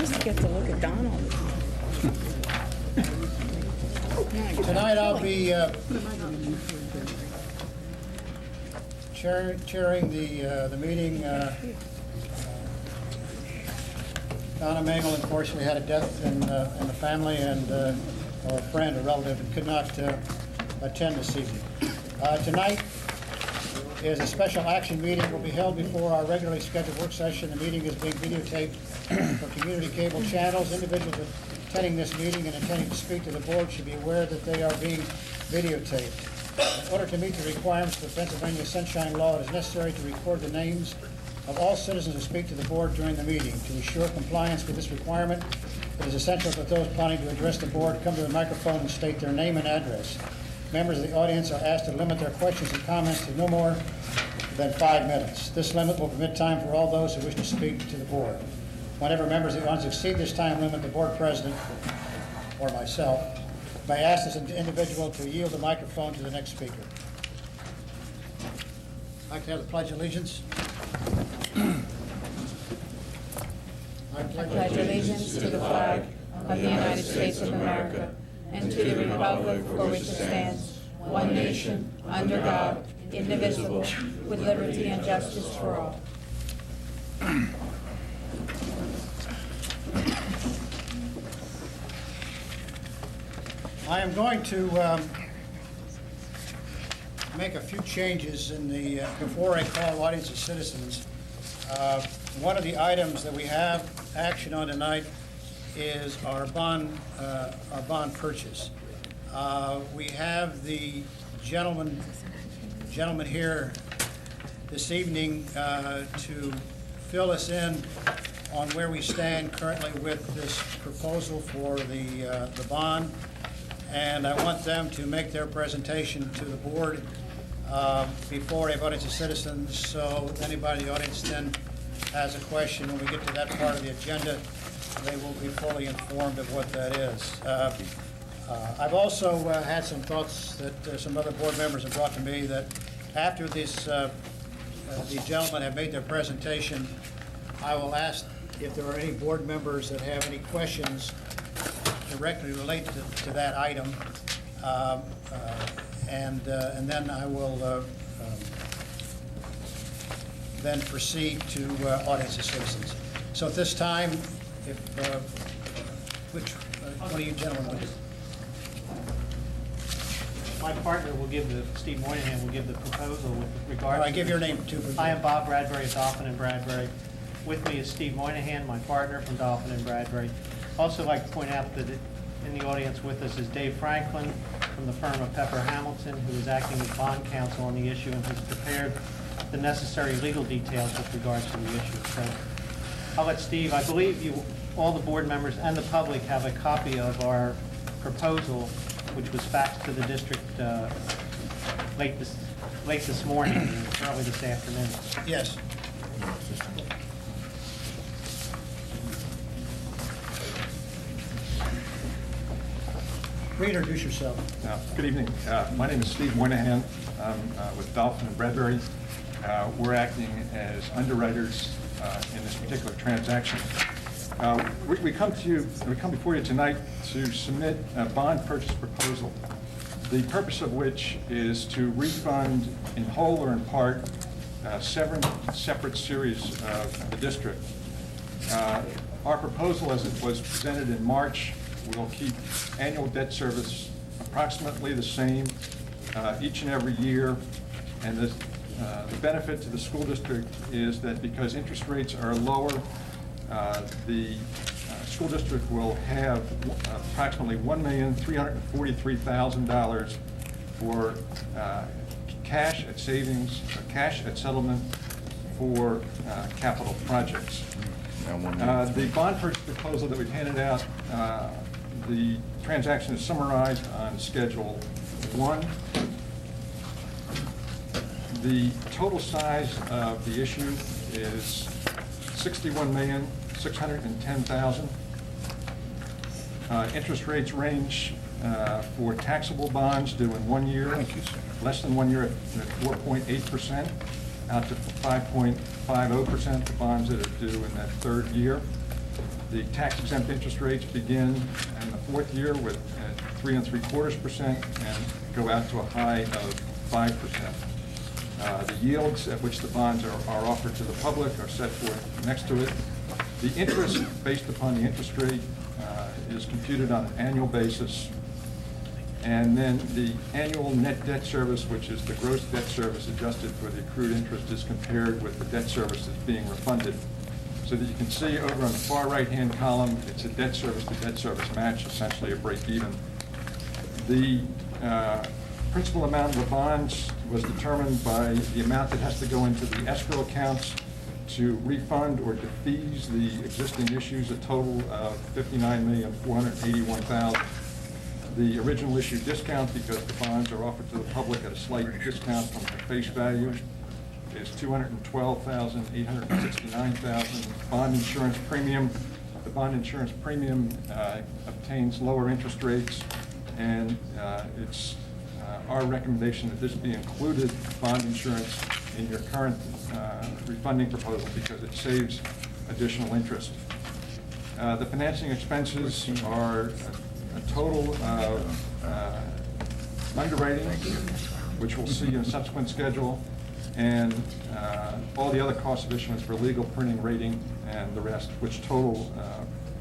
used to get to look at Don all the time. Tonight I'll be chairing the meeting. Donna Mangel, unfortunately, had a death in the family, and or a friend, a relative, and could not attend this evening. Tonight is a special action meeting. Will be held before our regularly scheduled work session. The meeting is being videotaped for community cable channels. Individuals attending this meeting and intending to speak to the board should be aware that they are being videotaped. In order to meet the requirements of the Pennsylvania Sunshine Law, it is necessary to record the names of all citizens who speak to the board during the meeting. To ensure compliance with this requirement, it is essential that those planning to address the board come to the microphone and state their name and address. Members of the audience are asked to limit their questions and comments to no more than 5 minutes. This limit will permit time for all those who wish to speak to the board. Whenever members of the audience exceed this time limit, the board president or myself may ask this individual to yield the microphone to the next speaker. I'd like to have the Pledge of Allegiance. I pledge allegiance to the flag of the United States of America and to the republic for which it stands, one nation, under God, indivisible, with liberty and justice for all. I am going to make a few changes in the before I call audience of citizens. One of the items that we have action on tonight is our bond purchase. We have the gentleman here this evening to fill us in on where we stand currently with this proposal for the bond, and I want them to make their presentation to the board before a audience of citizens, so if anybody in the audience then has a question when we get to that part of the agenda, they will be fully informed of what that is. I've also had some thoughts that some other board members have brought to me that after these gentlemen have made their presentation, I will ask if there are any board members that have any questions directly related to that item, and then I will then proceed to audience of citizens. So at this time, if one of you gentlemen would. My partner will give Steve Moynihan will give the proposal with regard to... give your name too. I am Bob Bradbury of Dolphin and Bradbury. With me is Steve Moynihan, my partner from Dolphin and Bradbury. Also like to point out that in the audience with us is Dave Franklin from the firm of Pepper Hamilton, who is acting as bond counsel on the issue and has prepared the necessary legal details with regards to the issue. So I'll let Steve, I believe all the board members and the public have a copy of our proposal, which was faxed to the district late this morning, early this afternoon. Yes. Reintroduce yourself. Good evening. My name is Steve Moynihan. I'm with Dolphin and Bradbury. We're acting as underwriters in this particular transaction. We come before you tonight to submit a bond purchase proposal, the purpose of which is to refund in whole or in part 7 separate series of the district. Our proposal, as it was presented in March, will keep annual debt service approximately the same each and every year, and the benefit to the school district is that because interest rates are lower, the school district will have approximately $1,343,000 for cash at savings, cash at settlement for capital projects. The bond purchase proposal that we've handed out, the transaction is summarized on Schedule 1. The total size of the issue is $61,610,000. Interest rates range for taxable bonds due in 1 year, less than 1 year at 4.8%, out to 5.50% for bonds that are due in that third year. The tax-exempt interest rates begin in the fourth year with 3 3/4% and go out to a high of 5%. The yields at which the bonds are offered to the public are set forth next to it. The interest based upon the interest rate is computed on an annual basis. And then the annual net debt service, which is the gross debt service adjusted for the accrued interest, is compared with the debt service that's being refunded. So that you can see over on the far right-hand column, it's a debt service to debt service match, essentially a break even. The principal amount of the bonds was determined by the amount that has to go into the escrow accounts to refund or defease the existing issues, a total of $59,481,000. The original issue discount, because the bonds are offered to the public at a slight discount from their face value, is $212,869,000. Bond insurance premium, the bond insurance premium obtains lower interest rates, and it's our recommendation that this be included, bond insurance, in your current refunding proposal because it saves additional interest. The financing expenses are a total of underwriting, which we'll see in a subsequent schedule, and all the other costs of issuance for legal, printing, rating, and the rest, which total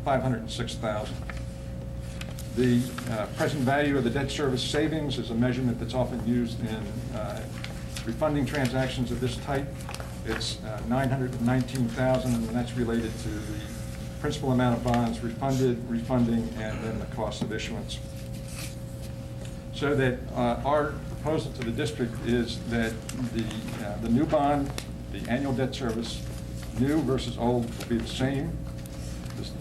$506,000. The present value of the debt service savings is a measurement that's often used in refunding transactions of this type. It's $919,000, and that's related to the principal amount of bonds refunded, refunding, and then the cost of issuance. So that our proposal to the district is that the new bond, the annual debt service, new versus old, will be the same.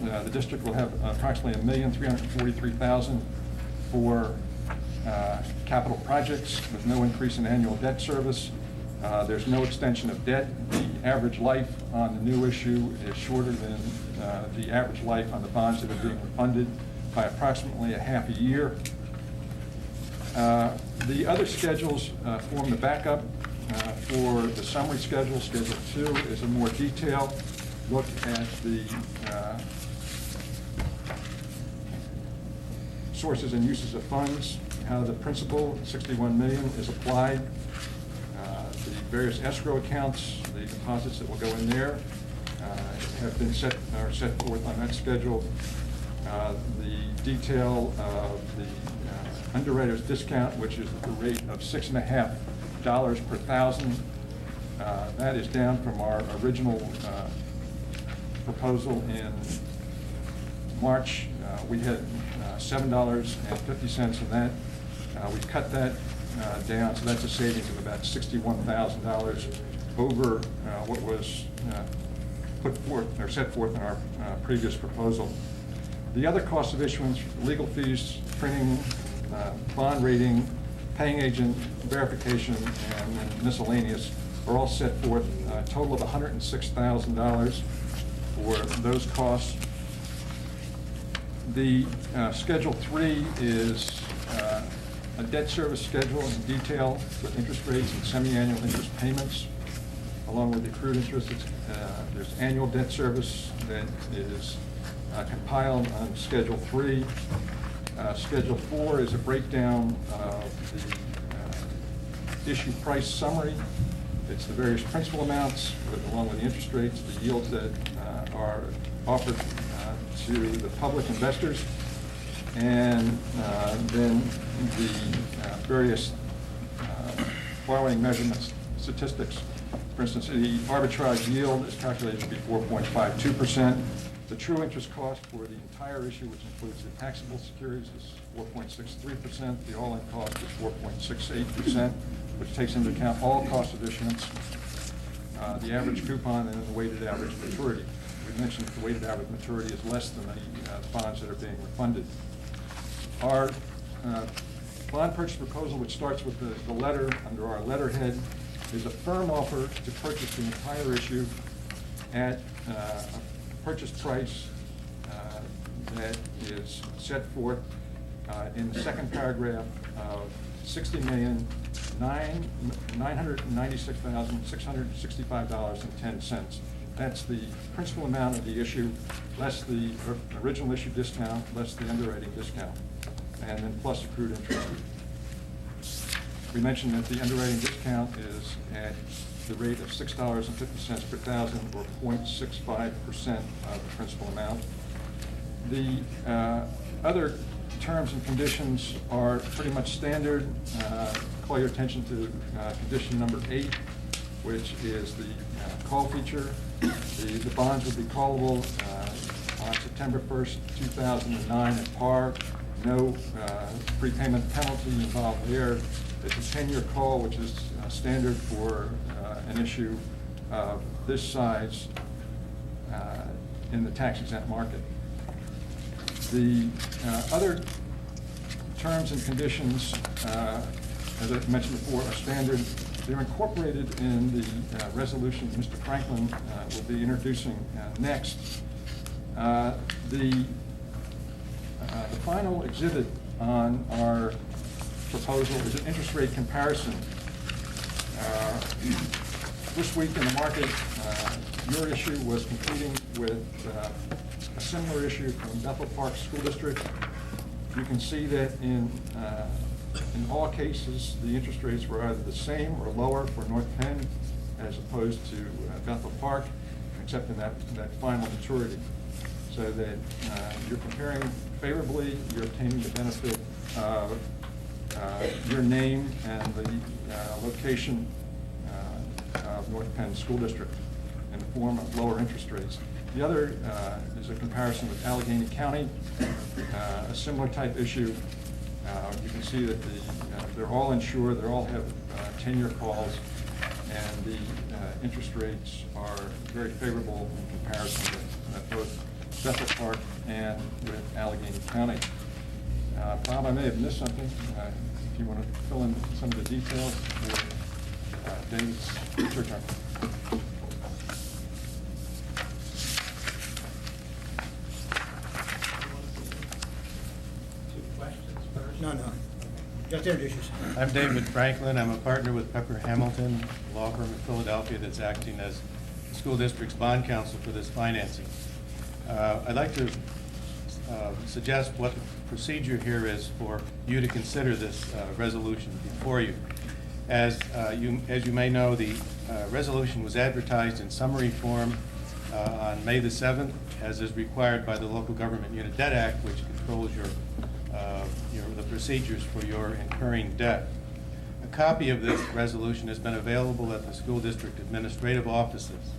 The district will have approximately $1,343,000 for capital projects with no increase in annual debt service. There's no extension of debt. The average life on the new issue is shorter than the average life on the bonds that are being refunded by approximately a half a year. The other schedules form the backup for the summary schedule. Schedule 2 is a more detailed look at the sources and uses of funds, how the principal, $61 million, is applied, the various escrow accounts, the deposits that will go in there have been set forth on that schedule. The detail of the underwriter's discount, which is the rate of $6.50 per thousand. That is down from our original proposal in March. We had $7.50 in that. We cut that down, so that's a savings of about $61,000 over what was put forth or set forth in our previous proposal. The other costs of issuance, legal fees, printing, bond rating, paying agent verification, and then miscellaneous are all set forth, a total of $106,000 for those costs. The Schedule 3 is a debt service schedule in detail with interest rates and semi-annual interest payments, along with the accrued interest. There's annual debt service that is compiled on Schedule 3. Schedule 4 is a breakdown of the issue price summary. It's the various principal amounts along with the interest rates, the yields that are offered to the public investors, and then the various borrowing measurements, statistics. For instance, the arbitrage yield is calculated to be 4.52%. The true interest cost for the entire issue, which includes the taxable securities, is 4.63%. The all-in cost is 4.68%, which takes into account all costs of issuance, the average coupon, and then the weighted average maturity. We mentioned that the weighted average maturity is less than the bonds that are being refunded. Our bond purchase proposal, which starts with the letter under our letterhead, is a firm offer to purchase the entire issue at a purchase price that is set forth in the second paragraph of $60,996,665.10. That's the principal amount of the issue, less the original issue discount, less the underwriting discount, and then plus accrued interest. We mentioned that the underwriting discount is at the rate of $6.50 per thousand, or 0.65% of the principal amount. The other terms and conditions are pretty much standard. Call your attention to condition number 8, which is the call feature. The bonds would be callable on September 1st, 2009 at par. No prepayment penalty involved there. It's a 10-year call, which is standard for an issue of this size in the tax-exempt market. The other terms and conditions, as I mentioned before, are standard. They're incorporated in the resolution Mr. Franklin will be introducing next. The final exhibit on our proposal is an interest rate comparison. This week in the market, your issue was competing with a similar issue from Bethel Park School District. You can see that in all cases, the interest rates were either the same or lower for North Penn as opposed to Bethel Park, except in that final maturity. So that you're comparing favorably, you're obtaining the benefit of your name and the location of North Penn School District in the form of lower interest rates. The other is a comparison with Allegheny County, a similar type issue. You can see that they're all insured, they all have 10-year calls, and the interest rates are very favorable in comparison with both Bethel Park and with Allegheny County. Bob, I may have missed something. If you want to fill in some of the details, Dave, it's your turn. No. Just introduce yourself. I'm David Franklin. I'm a partner with Pepper Hamilton, a law firm in Philadelphia that's acting as the school district's bond counsel for this financing. I'd like to suggest what the procedure here is for you to consider this resolution before you. As you may know, the resolution was advertised in summary form on May the 7th, as is required by the Local Government Unit Debt Act, which controls the procedures for your incurring debt. A copy of this resolution has been available at the school district administrative offices.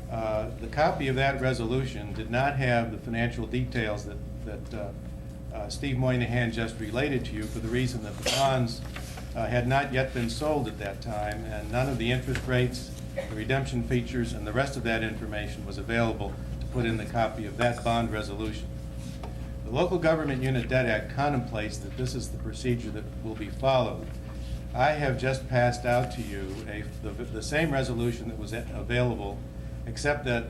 The copy of that resolution did not have the financial details that Steve Moynihan just related to you, for the reason that the bonds had not yet been sold at that time, and none of the interest rates, the redemption features, and the rest of that information was available to put in the copy of that bond resolution. The Local Government Unit Debt Act contemplates that this is the procedure that will be followed. I have just passed out to you the same resolution that was available, except that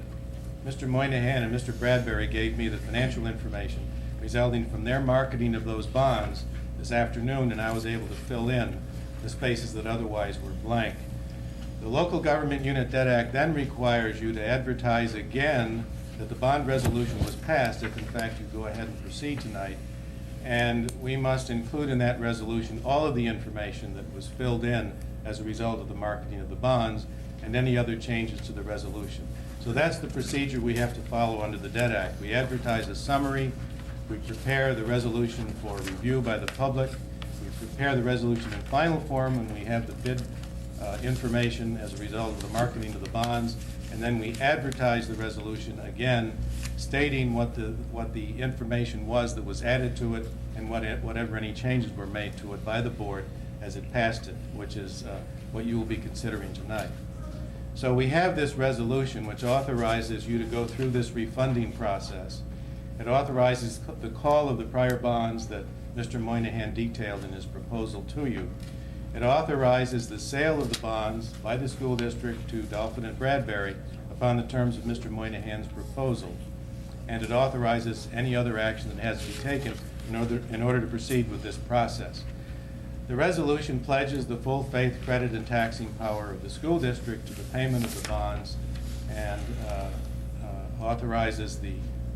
Mr. Moynihan and Mr. Bradbury gave me the financial information resulting from their marketing of those bonds this afternoon, and I was able to fill in the spaces that otherwise were blank. The Local Government Unit Debt Act then requires you to advertise again that the bond resolution was passed, if in fact you go ahead and proceed tonight, and we must include in that resolution all of the information that was filled in as a result of the marketing of the bonds and any other changes to the resolution. So that's the procedure we have to follow under the Debt Act. We advertise a summary, we prepare the resolution for review by the public, we prepare the resolution in final form when we have the bid information as a result of the marketing of the bonds, and then we advertise the resolution again, stating what the information was that was added to it and whatever any changes were made to it by the board as it passed it, which is what you will be considering tonight. So we have this resolution which authorizes you to go through this refunding process. It authorizes the call of the prior bonds that Mr. Moynihan detailed in his proposal to you. It authorizes the sale of the bonds by the school district to Dolphin and Bradbury upon the terms of Mr. Moynihan's proposal. And it authorizes any other action that has to be taken in order to proceed with this process. The resolution pledges the full faith, credit, and taxing power of the school district to the payment of the bonds, and authorizes the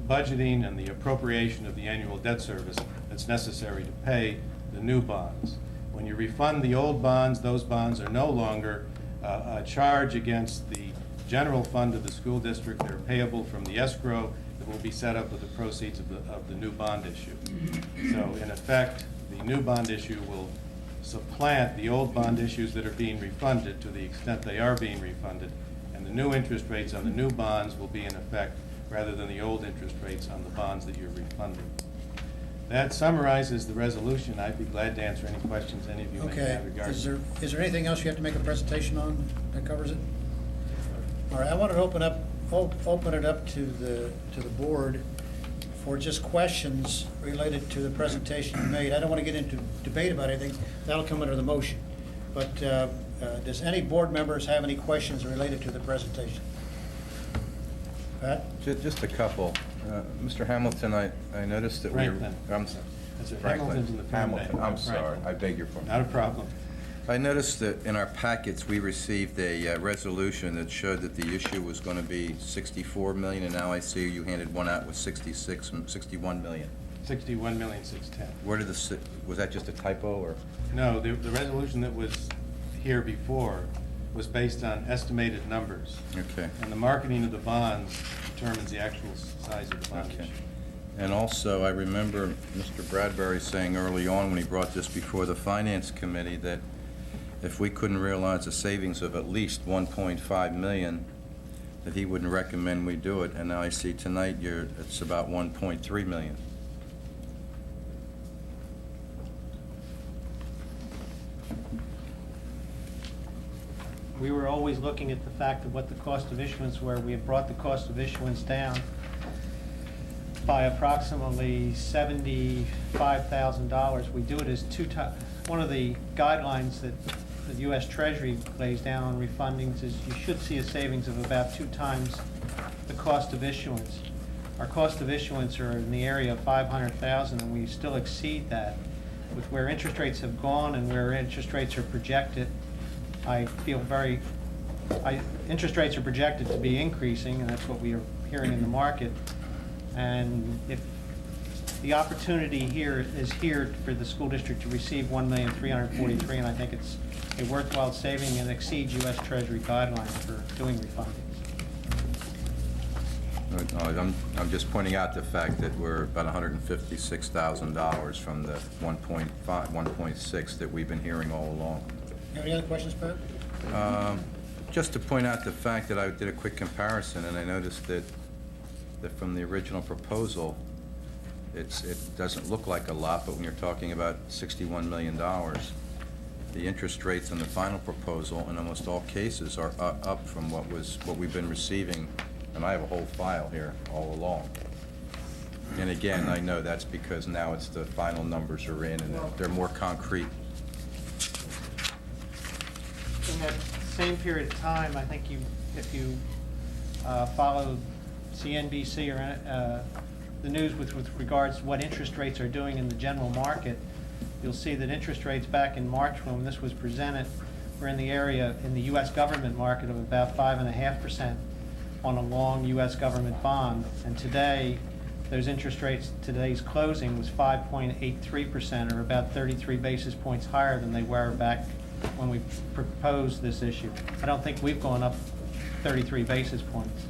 budgeting and the appropriation of the annual debt service that's necessary to pay the new bonds. When you refund the old bonds, those bonds are no longer a charge against the general fund of the school district. They're payable from the escrow that will be set up with the proceeds of the new bond issue. So in effect, the new bond issue will supplant the old bond issues that are being refunded to the extent they are being refunded, and the new interest rates on the new bonds will be in effect rather than the old interest rates on the bonds that you're refunding. That summarizes the resolution. I'd be glad to answer any questions any of you may Okay, have regarding is there anything else you have to make a presentation on that covers it? All right, I want to open it up to the board for just questions related to the presentation you made. I don't want to get into debate about anything. That'll come under the motion. But does any board members have any questions related to the presentation? Pat? Just a couple. Mr. Hamilton, I noticed that Franklin. Hamilton's in the firm Hamilton, name. I'm sorry, Franklin. I beg your pardon. Not a problem. I noticed that in our packets, we received a resolution that showed that the issue was going to be 64 million, and now I see you handed one out with 61 million. 61,610,000. Where did was that just a typo, or? No, the resolution that was here before was based on estimated numbers. Okay. And the marketing of the bonds determines the actual size of the bond Okay. issue. And also, I remember Mr. Bradbury saying early on when he brought this before the Finance Committee that if we couldn't realize a savings of at least 1.5 million, that he wouldn't recommend we do it. And now I see tonight it's about 1.3 million. We were always looking at the fact of what the cost of issuance were. We have brought the cost of issuance down by approximately $75,000. We do it as two times. One of the guidelines that the U.S. Treasury lays down on refundings is you should see a savings of about 2 times the cost of issuance. Our cost of issuance are in the area of $500,000, and we still exceed that. With where interest rates have gone and where interest rates are projected, I feel interest rates are projected to be increasing, and that's what we are hearing in the market. And if the opportunity here is here for the school district to receive $1,343,000, and I think it's a worthwhile saving and exceeds U.S. Treasury guidelines for doing refundings. I'm just pointing out the fact that we're about $156,000 from the 1.6 that we've been hearing all along. You have any other questions, Pat? Just to point out the fact that I did a quick comparison, and I noticed that from the original proposal, it doesn't look like a lot, but when you're talking about $61 million, the interest rates on the final proposal in almost all cases are up from what we've been receiving, and I have a whole file here all along. And again, I know that's because now it's the final numbers are in and they're more concrete. In that same period of time, I think if you follow CNBC or the news with regards to what interest rates are doing in the general market, you'll see that interest rates back in March when this was presented were in the area in the U.S. government market of about 5.5% on a long U.S. government bond. And today, those interest rates, today's closing was 5.83%, or about 33 basis points higher than they were back when we proposed this issue. I don't think we've gone up 33 basis points.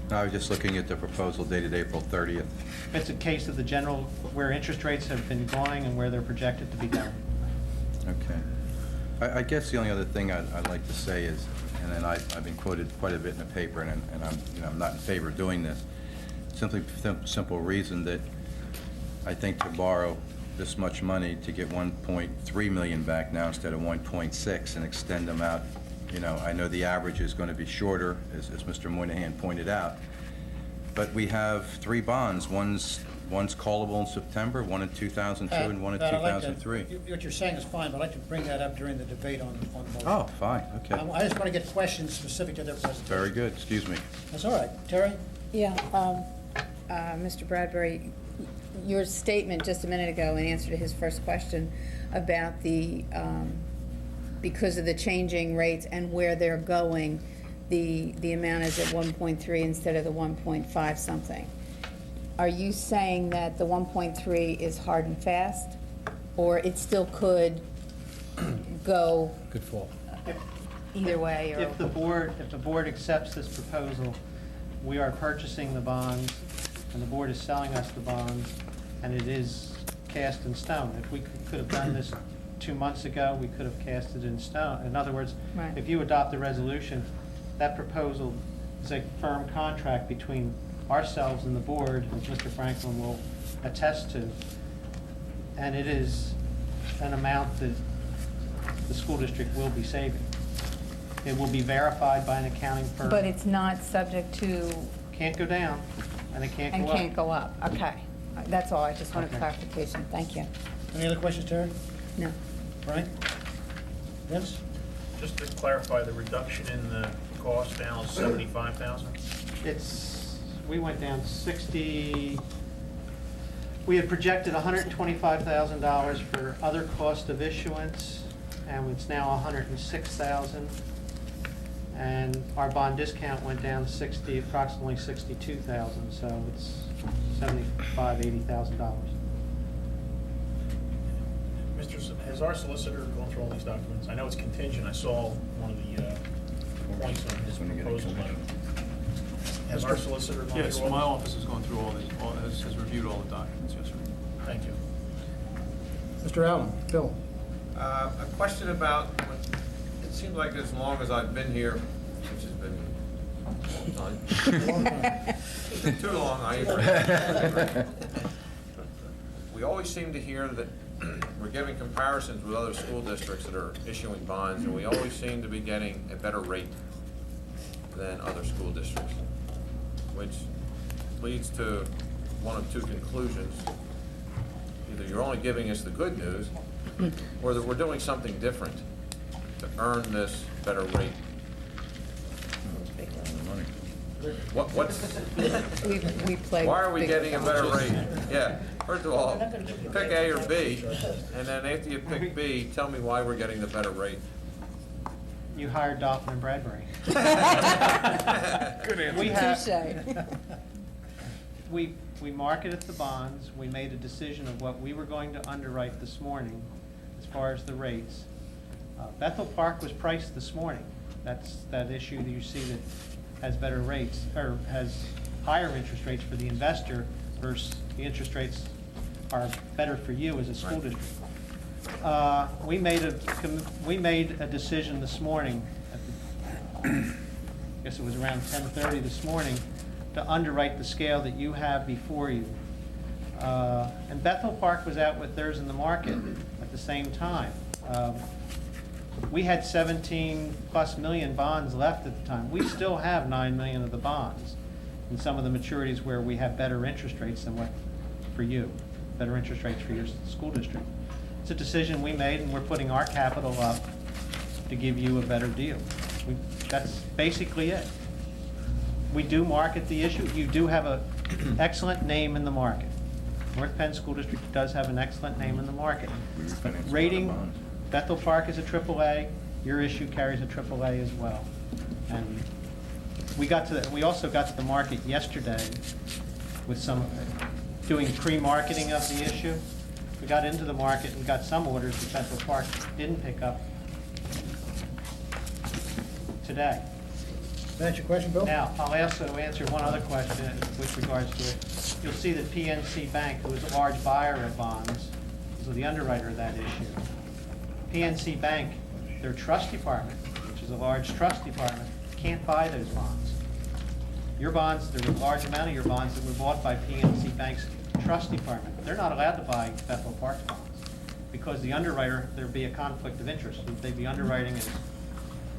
I was just looking at the proposal dated April 30th. It's a case of the general, where interest rates have been going and where they're projected to be going. Okay. I guess the only other thing I'd like to say is, and then I've been quoted quite a bit in the paper, and I'm not in favor of doing this, simply for the simple reason that I think to borrow this much money to get 1.3 million back now instead of 1.6 and extend them out, I know the average is going to be shorter, as Mr. Moynihan pointed out, but we have 3 bonds. One's callable in September, one in 2002 and one in 2003. What you're saying is fine, but I'd like to bring that up during the debate on the motion. Oh, fine, okay. I just want to get questions specific to their presentation. Very good, excuse me. That's all right. Terry? Yeah, Mr. Bradbury, your statement just a minute ago in answer to his first question about the, because of the changing rates and where they're going, the amount is at 1.3 instead of the 1.5 something. Are you saying that the 1.3 is hard and fast, or it still could go Good fall. either way? Or If the board accepts this proposal, we are purchasing the bonds, and the board is selling us the bonds, and it is cast in stone. If we could have done this 2 months ago, we could have cast it in stone. In other words, Right. if you adopt the resolution, that proposal is a firm contract between ourselves and the board, as Mr. Franklin will attest to, and it is an amount that the school district will be saving. It will be verified by an accounting firm. But it's not subject to, Can't go down, and it can't and go up. can't go up? Okay. That's all. I just wanted Okay. clarification. Thank you. Any other questions, Terry? No. Frank? Vince? Just to clarify, the reduction in the cost now is 75,000? We went down 60, we had projected $125,000 for other cost of issuance, and it's now $106,000. And our bond discount went down approximately $62,000, so it's $80,000. Has our solicitor gone through all these documents? I know it's contingent, I saw one of the points on his When you get a proposal letter. commission. Has our solicitor gone through all Yes, these? my office has gone through has reviewed all the documents, yes, sir. Thank you. Mr. Allen? Bill? A question about, it seems like as long as I've been here, which has been a long time, too long, I agree. We always seem to hear that we're giving comparisons with other school districts that are issuing bonds, and we always seem to be getting a better rate than other school districts, which leads to one of two conclusions. Either you're only giving us the good news, or that we're doing something different to earn this better rate. What's, We played. why are we big getting a better numbers. rate? Yeah, first of all, pick A or B, and then after you pick B, tell me why we're getting the better rate. You hired Dolphin and Bradbury. Good answer. We have, Touche. we marketed the bonds, we made a decision of what we were going to underwrite this morning as far as the rates. Bethel Park was priced this morning. That's that issue that you see that has better rates, or has higher interest rates for the investor versus the interest rates are better for you as a school district. We made a decision this morning, I guess it was around 10:30 this morning, to underwrite the scale that you have before you. And Bethel Park was out with theirs in the market at the same time. We had 17+ million bonds left at the time. We still have 9 million of the bonds in some of the maturities where we have better interest rates than what for you, better interest rates for your school district. It's a decision we made, and we're putting our capital up to give you a better deal. That's basically it. We do market the issue. You do have an excellent name in the market. North Penn School District does have an excellent name in the market. We refinanced a lot of Rating, bonds. Bethel Park is a AAA, your issue carries a AAA as well. And we also got to the market yesterday with doing pre-marketing of the issue. We got into the market and got some orders that Bethel Park didn't pick up today. That's your question, Bill? Now, I'll also answer one other question with regards to it. You'll see that PNC Bank, who is a large buyer of bonds, is the underwriter of that issue. PNC Bank, their trust department, which is a large trust department, can't buy those bonds. Your bonds, there were a large amount of your bonds that were bought by PNC Bank's trust department. They're not allowed to buy Bethel Park's bonds because the underwriter, there'd be a conflict of interest. They'd be underwriting as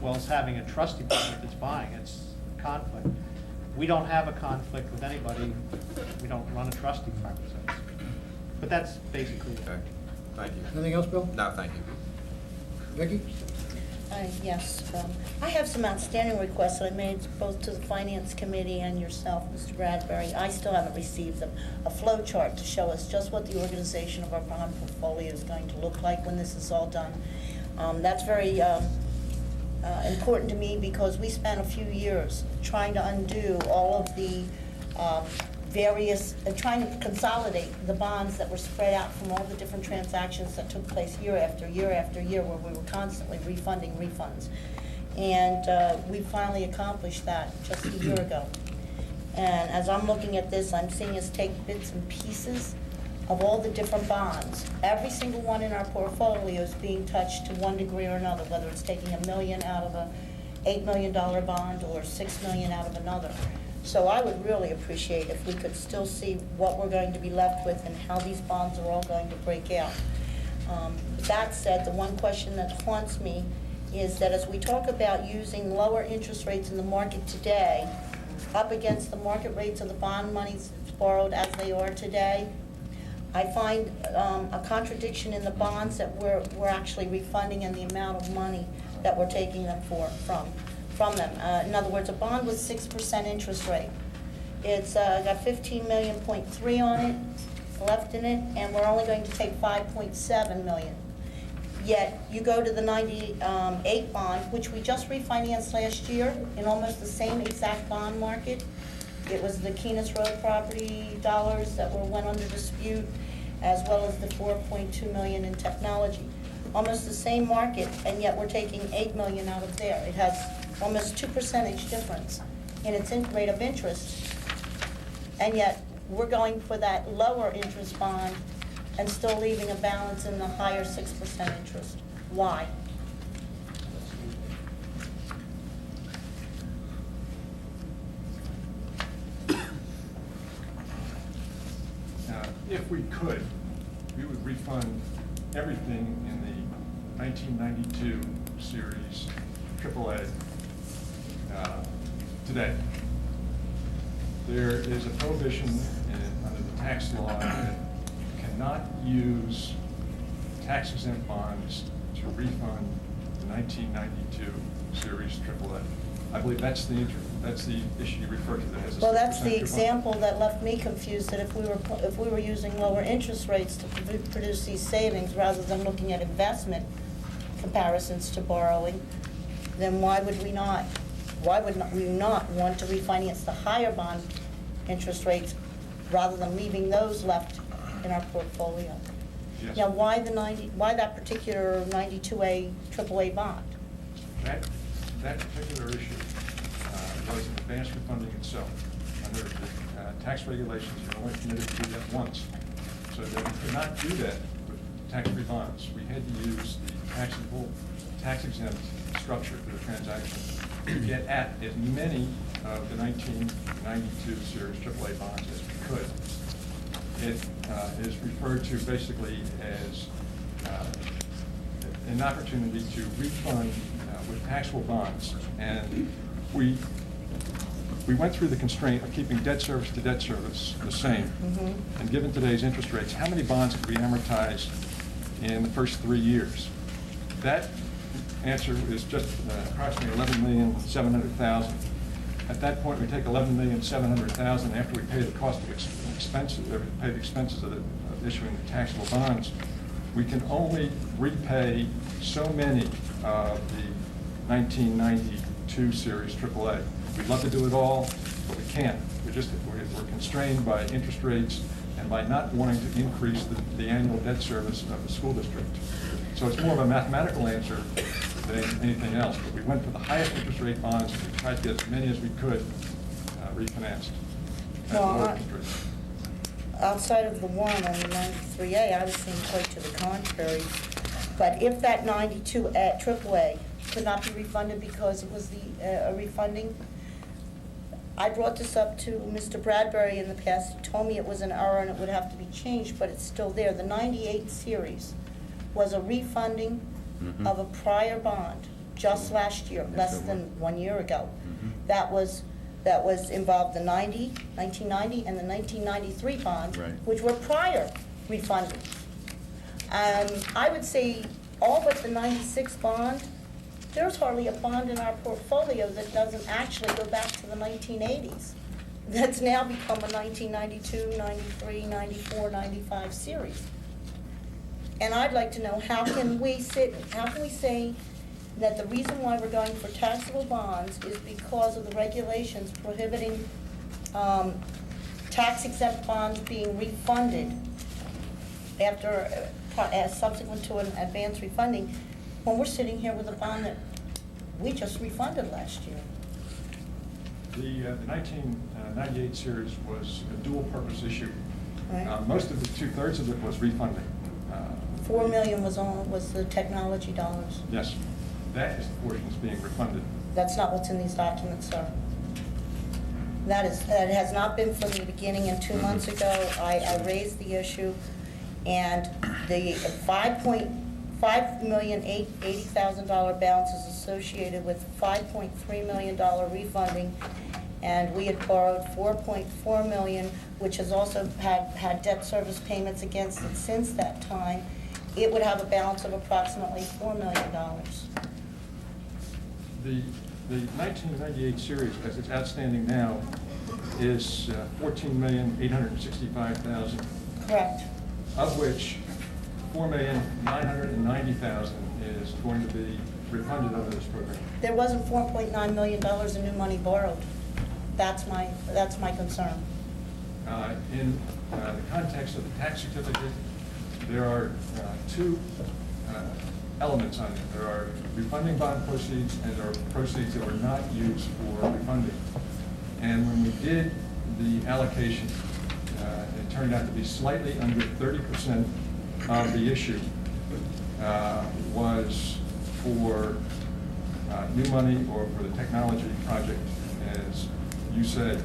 well as having a trust department that's buying. It's a conflict. We don't have a conflict with anybody. We don't run a trust department. So but that's basically it. Okay, thank you. Anything else, Bill? No, thank you. Vicki? Yes, I have some outstanding requests that I made both to the Finance Committee and yourself, Mr. Bradbury. I still haven't received them. A flow chart to show us just what the organization of our bond portfolio is going to look like when this is all done. That's very important to me because we spent a few years trying to undo all of the trying to consolidate the bonds that were spread out from all the different transactions that took place year after year after year, where we were constantly refunding refunds. And we finally accomplished that just a year ago. And as I'm looking at this, I'm seeing us take bits and pieces of all the different bonds. Every single one in our portfolio is being touched to one degree or another, whether it's taking $1 million out of a $8 million bond or $6 million out of another. So I would really appreciate if we could still see what we're going to be left with and how these bonds are all going to break out. That said, the one question that haunts me is that as we talk about using lower interest rates in the market today up against the market rates of the bond monies borrowed as they are today, I find a contradiction in the bonds that we're actually refunding and the amount of money that we're taking them from them. In other words, a bond with 6% interest rate, it's got 15.3 million on it, left in it, and we're only going to take 5.7 million. Yet you go to the 98 bond, which we just refinanced last year in almost the same exact bond market. It was the Keenest Road property dollars that went under dispute, as well as the 4.2 million in technology. Almost the same market, and yet we're taking 8 million out of there. It has almost 2% difference in its rate of interest, and yet we're going for that lower interest bond and still leaving a balance in the higher 6% interest. Why? If we could, we would refund everything in the 1992 series AAA today. There is a prohibition under the tax law that you cannot use tax-exempt bonds to refund the 1992 series AAA. I believe that's the issue you referred to. That has a Well, that's 6% the coupon. example that left me confused, that if we were using lower interest rates to produce these savings rather than looking at investment comparisons to borrowing, then why would we not want to refinance the higher bond interest rates rather than leaving those left in our portfolio? Yes. Now, why that particular 92A AAA bond? That particular issue was an advanced refunding itself. Under the tax regulations, you're only permitted to do that once. So that we could not do that with tax-free bonds. We had to use the taxable, tax-exempt structure for the transaction to get at as many of the 1992 series AAA bonds as we could. It is referred to basically as an opportunity to refund with taxable bonds, and we went through the constraint of keeping debt service to debt service the same. Mm-hmm. And given today's interest rates, how many bonds could we amortize in the first 3 years? That answer is just approximately $11,700,000. At that point, we take $11,700,000 after we pay the cost of expenses, pay the expenses of issuing the taxable bonds. We can only repay so many of the 1992 series AAA. We'd love to do it all, but we can't. We're constrained by interest rates and by not wanting to increase the annual debt service of the school district. So it's more of a mathematical answer than anything else. But we went for the highest interest rate bonds and we tried to get as many as we could refinanced at the lower interest rates. Outside of the one on the 93A, I was seeing quite to the contrary. But if that 92 at AAA could not be refunded because it was a refunding, I brought this up to Mr. Bradbury in the past. He told me it was an error and it would have to be changed, but it's still there. The 98 series was a refunding of a prior bond just last year, less than 1 year ago. That was involved the 1990 and the 1993 bonds, Right. which were prior refunding. I would say all but the 96 bond, there's hardly a bond in our portfolio that doesn't actually go back to the 1980s. That's now become a 1992, 93, 94, 95 series. And I'd like to know, how can we say that the reason why we're going for taxable bonds is because of the regulations prohibiting tax-exempt bonds being refunded after, subsequent to an advance refunding, when we're sitting here with a bond that we just refunded last year. The 1998 series was a dual-purpose issue. Right. Most of the 2/3 of it was refunding. 4 million was the technology dollars. Yes, that is the portion that's being refunded. That's not what's in these documents, sir. That has not been from the beginning, and 2 months ago, I raised the issue, and the $5,080,000 balance is associated with $5.3 million refunding, and we had borrowed $4.4 million, which has also had debt service payments against it since that time. It would have a balance of approximately $4 million. The 1998 series, as it's outstanding now, is $14,865,000. Correct. Of which $4,990,000 is going to be refunded under this program. There wasn't $4.9 million in new money borrowed. That's my concern. In the context of the tax certificate, there are two elements on it. There are refunding bond proceeds, and there are proceeds that were not used for refunding. And when we did the allocation, it turned out to be slightly under 30% of the issue was for new money or for the technology project, as you said.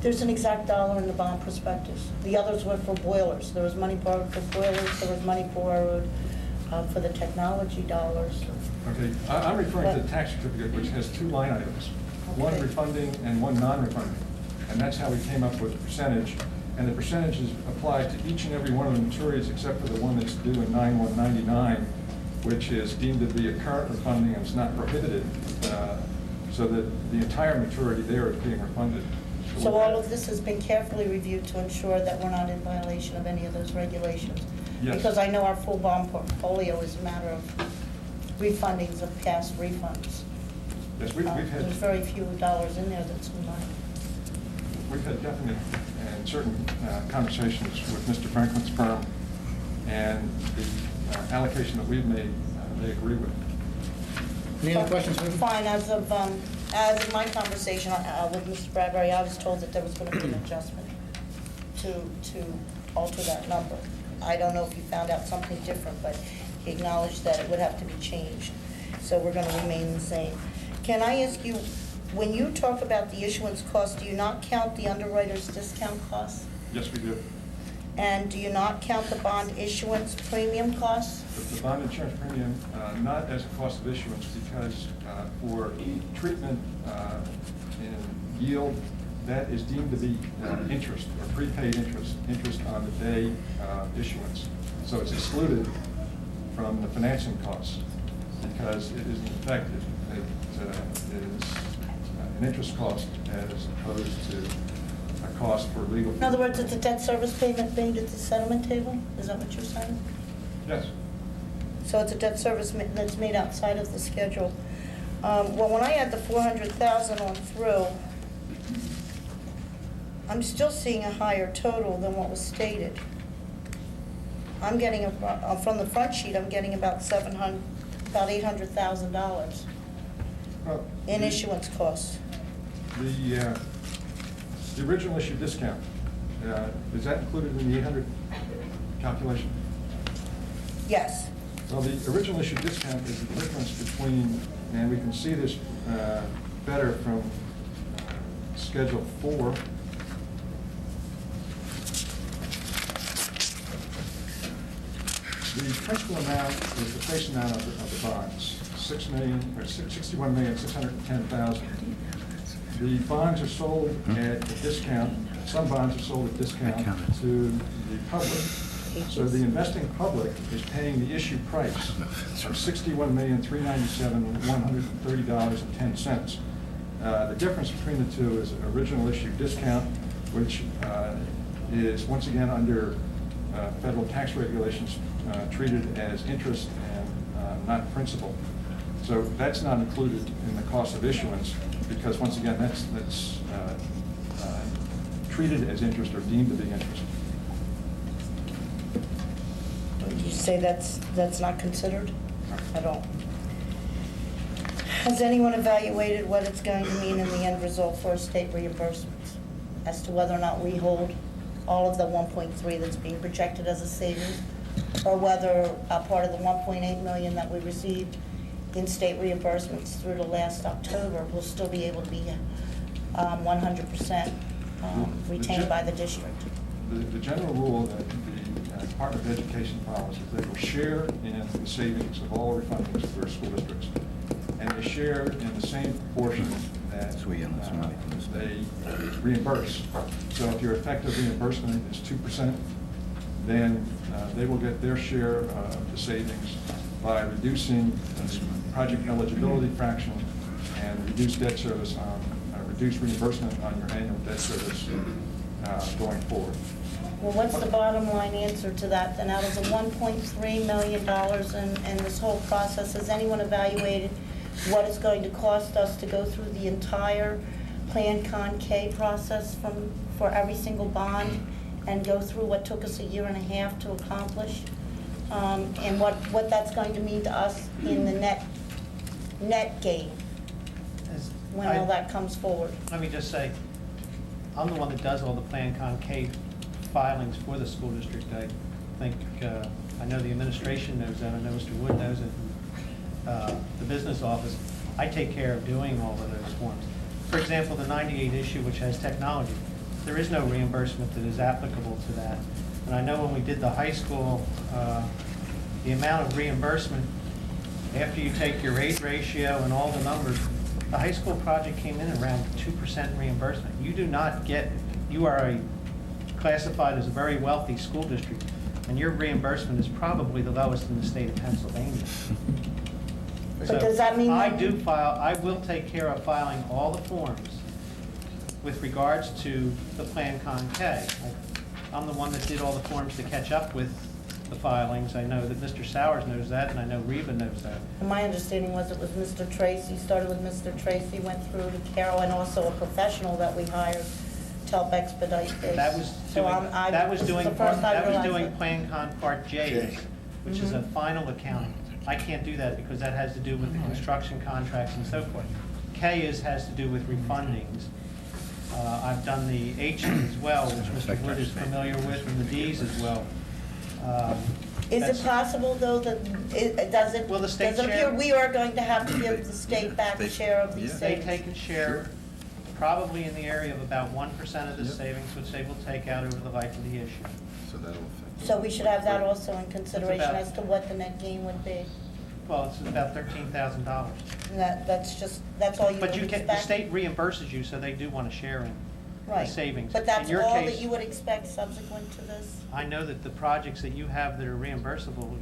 There's an exact dollar in the bond prospectus. The others were for boilers. There was money borrowed for boilers. There was money borrowed for the technology dollars. Okay, I'm referring to the tax certificate, which has two line items, one Okay. refunding and one non-refunding. And that's how we came up with the percentage. And the percentages apply to each and every one of the maturities except for the one that's due in 9/1/99, which is deemed to be a current refunding and it's not prohibited, so that the entire maturity there is being refunded. So all of this has been carefully reviewed to ensure that we're not in violation of any of those regulations? Yes. Because I know our full bond portfolio is a matter of refundings of past refunds. Yes, we've There's had very few dollars in there that's new money. definite and certain conversations with Mr. Franklin's firm, and the allocation that we've made, they agree with. Any other questions? Vivian? Fine, as of my conversation with Mr. Bradbury, I was told that there was going to be an adjustment to alter that number. I don't know if he found out something different, but he acknowledged that it would have to be changed. So we're going to remain the same. Can I ask you, when you talk about the issuance cost, do you not count the underwriter's discount costs? Yes, we do. And do you not count the bond issuance premium costs? The bond insurance premium, not as a cost of issuance, because for treatment in yield, that is deemed to be interest or prepaid interest on the day issuance. So it's excluded from the financing costs because it is in effect, it is an interest cost as opposed to a cost for legal. In other words, it's a debt service payment made at the settlement table? Is that what you're saying? Yes. So it's a debt service that's made outside of the schedule. Well, when I add the 400,000 on through, I'm still seeing a higher total than what was stated. I'm getting, from the front sheet, I'm getting about $800,000 Well, in issuance costs. The original issue discount, is that included in the 800 calculation? Yes. Well, the original issue discount is the difference between, and we can see this better from Schedule 4. The principal amount is the face amount of the bonds, $61,610,000. The bonds are sold at a discount. Some bonds are sold at discount to the public. So the investing public is paying the issue price of $61,397,130.10. The difference between the two is original issue discount, which is once again under federal tax regulations treated as interest and not principal. So that's not included in the cost of issuance, because once again, that's treated as interest or deemed to be interest. Would you say that's not considered at all? Has anyone evaluated what it's going to mean in the end result for state reimbursements as to whether or not we hold all of the 1.3 that's being projected as a savings, or whether a part of the 1.8 million that we received in state reimbursements through to last October will still be able to be 100% retained by the district? The general rule that the Department of Education follows is they will share in the savings of all refundings of their school districts. And they share in the same proportion that they reimburse. So if your effective reimbursement is 2%, then they will get their share of the savings by reducing the project eligibility fraction and reduced debt service on, reduced reimbursement on your annual debt service going forward. Well, what's the bottom line answer to that? Then out of the $1.3 million in this whole process, has anyone evaluated what it's going to cost us to go through the entire Plan Con K process for every single bond and go through what took us a year and a half to accomplish? And what that's going to mean to us in the net gain when all that comes forward? Let me just say, I'm the one that does all the Plan Con K filings for the school district. I think, I know the administration knows that, I know Mr. Wood knows it, the business office. I take care of doing all of those forms. For example, the 98 issue, which has technology, there is no reimbursement that is applicable to that. And I know when we did the high school, the amount of reimbursement, after you take your rate ratio and all the numbers, the high school project came in around 2% reimbursement. You do not get, you are classified as a very wealthy school district, and your reimbursement is probably the lowest in the state of Pennsylvania. But does that mean I will take care of filing all the forms with regards to the Plan Con K. I'm the one that did all the forms to catch up with the filings. I know that Mr. Sowers knows that, and I know Reba knows that. And my understanding was it was Mr. Tracy, started with Mr. Tracy, went through to Carol, and also a professional that we hired to help expedite this. That was doing Plan Con Part J, which is a final accounting. I can't do that because that has to do with the construction contracts and so forth. K has to do with refundings. I've done the H as well, which Mr. Wood is familiar with, and the Ds as well. Is it possible, though, that, does it appear we are going to have to give the state back a share of these savings? They take a share, probably in the area of about 1% of the savings, which they will take out over the life of the issue. So that'll affect. So we should have that also in consideration as to what the net gain would be. Well, it's about $13,000. And that's all you would But expect? the state reimburses you, so they do want to share in the savings. But that's In your all case, that you would expect subsequent to this? I know that the projects that you have that are reimbursable,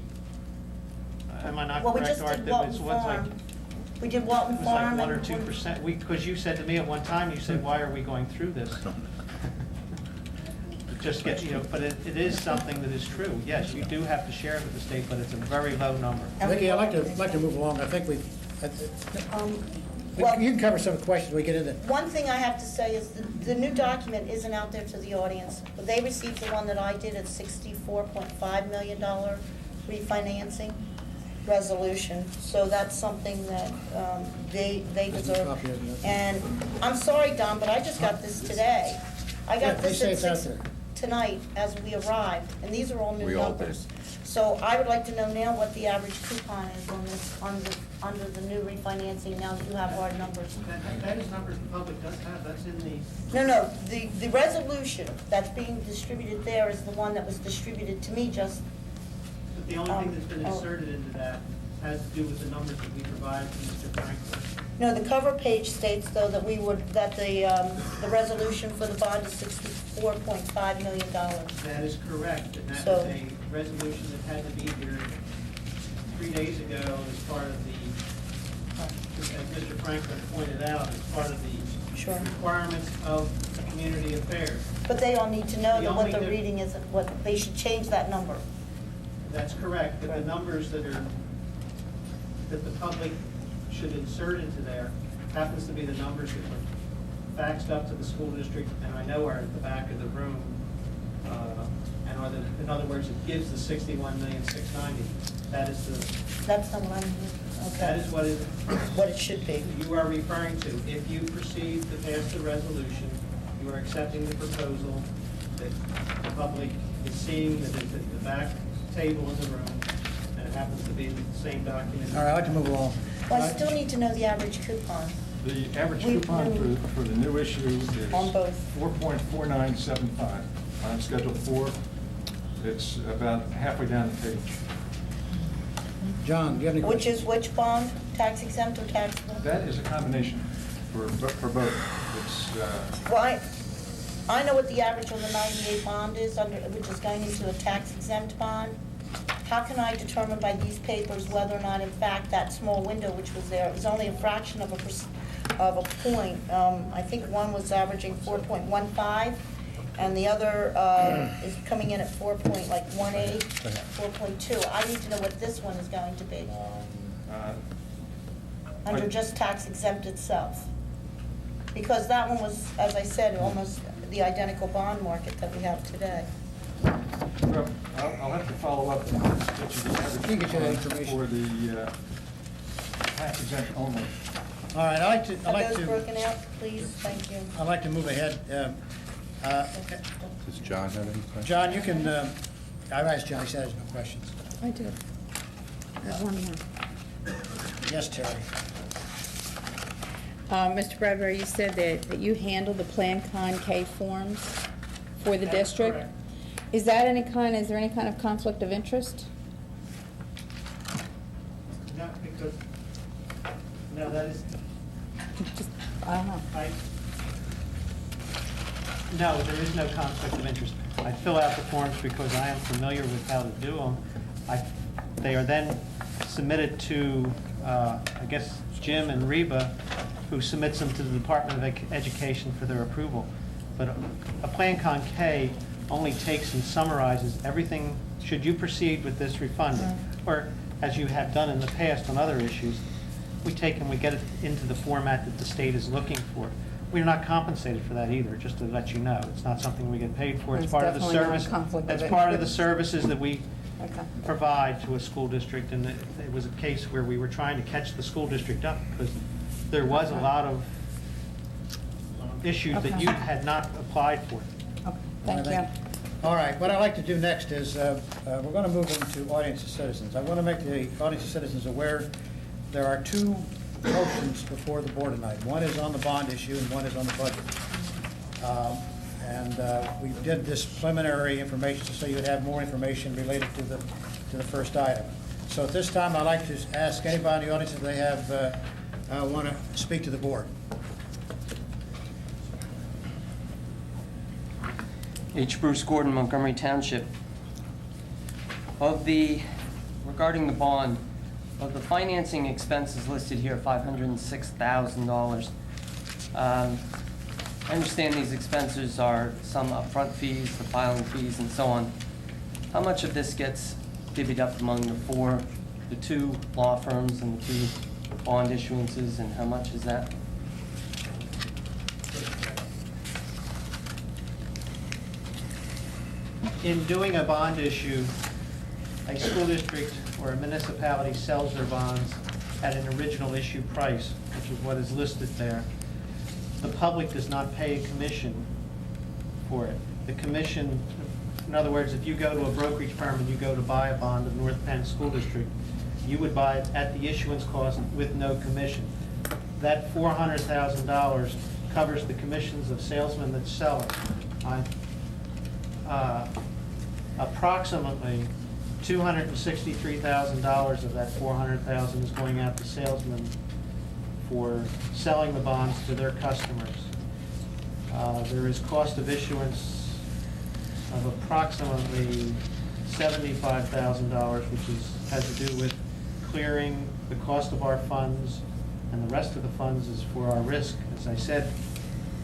am I not Well, we correct, just Art? did that Walton it's what's like- Farm. We did Walton It was like Farm. 1 or 2%, because you said to me at one time, you said, why are we going through this? Just get, but it is something that is true. Yes, you do have to share it with the state, but it's a very low number. Vicki, I'd like to move along. I think you can cover some questions when we get into. One thing I have to say is the new document isn't out there to the audience. They received the one that I did at $64.5 million refinancing resolution. So that's something that they deserve. And I'm sorry, Don, but I just got this today. I got this at 6 tonight as we arrived, and these are all new numbers. So I would like to know now what the average coupon is on this, under the new refinancing, now that you have hard numbers. That is numbers the public does have, that's in the... No, the resolution that's being distributed there is the one that was distributed to me just... But the only thing that's been inserted into that has to do with the numbers that we provided to Mr. Franklin. No, the cover page states, though, that the resolution for the bond is $64.5 million. That is correct, and that So- was a resolution that had to be here 3 days ago as part of the, as Mr. Franklin pointed out, as part of the requirements of community affairs. But they all need to know The that what only they're reading is, what they should change that number. That's correct, but the numbers that are that the public should insert into there happens to be the numbers that were faxed up to the school district, and I know are at the back of the room. And are the, in other words, it gives the 61,690,000. That is the. That's the one, okay. That is what it should be. you are referring to. If you proceed to pass the resolution, you are accepting the proposal that the public is seeing that it's at the back table in the room, and it happens to be the same document. All right, I'd like to move along. Well, I still need to know the average coupon. The average We- coupon for the new issue is On both. 4.4975. On Schedule 4, it's about halfway down the page. John, do you have any Which questions? is which bond? Tax exempt or taxable? That is a combination for both. It's, Well, I know what the average on the 98 bond is, which is going into a tax exempt bond. How can I determine by these papers whether or not, in fact, that small window which was there is only a fraction of a point? I think one was averaging 4.15, and the other is coming in at 4.18, 4.2. I need to know what this one is going to be, under just tax exempt itself. Because that one was, as I said, almost the identical bond market that we have today. well, I'll have to follow up and get you the You get you that average information. for the tax exempt only. All right, Are those broken out, please? Thank you. I'd like to move ahead. Does John have any questions? John, you can, I've asked John, he said there's no questions. I do. I have one more. Yes, Terry. Mr. Bradbury, you said that you handle the Plan Con K forms for the That's district? correct. Is there any kind of conflict of interest? No, because, no, that is, Just, I don't know. no, there is no conflict of interest. I fill out the forms because I am familiar with how to do them. They are then submitted to, I guess, Jim and Reba, who submits them to the Department of Education for their approval. But a Plan Con K only takes and summarizes everything, should you proceed with this refunding, or as you have done in the past on other issues, we take and we get it into the format that the state is looking for. We're not compensated for that either, just to let you know. It's not something we get paid for. It's It's part of the definitely not service. conflict of It's part of the interest. services that we Okay. provide to a school district, and it was a case where we were trying to catch the school district up, because there was a lot of issues that Okay. you had not applied for. Okay, thank you. All right, what I'd like to do next is, we're going to move into audience of citizens. I want to make the audience of citizens aware there are two motions before the board tonight. One is on the bond issue and one is on the budget. And we did this preliminary information so you would have more information related to the first item. So at this time, I'd like to ask anybody in the audience if they have, want to speak to the board. H. Bruce Gordon, Montgomery Township. Regarding the bond, of the financing expenses listed here, $506,000. I understand these expenses are some upfront fees, the filing fees, and so on. How much of this gets divvied up among the two law firms and the two bond issuances, and how much is that? In doing a bond issue, a school district or a municipality sells their bonds at an original issue price, which is what is listed there. The public does not pay a commission for it. The commission, in other words, if you go to a brokerage firm and you go to buy a bond of North Penn School District, you would buy it at the issuance cost with no commission. That $400,000 covers the commissions of salesmen that sell it. Approximately $263,000 of that $400,000 is going out to salesmen for selling the bonds to their customers. There is cost of issuance of approximately $75,000, which has to do with clearing the cost of our funds, and the rest of the funds is for our risk. As I said,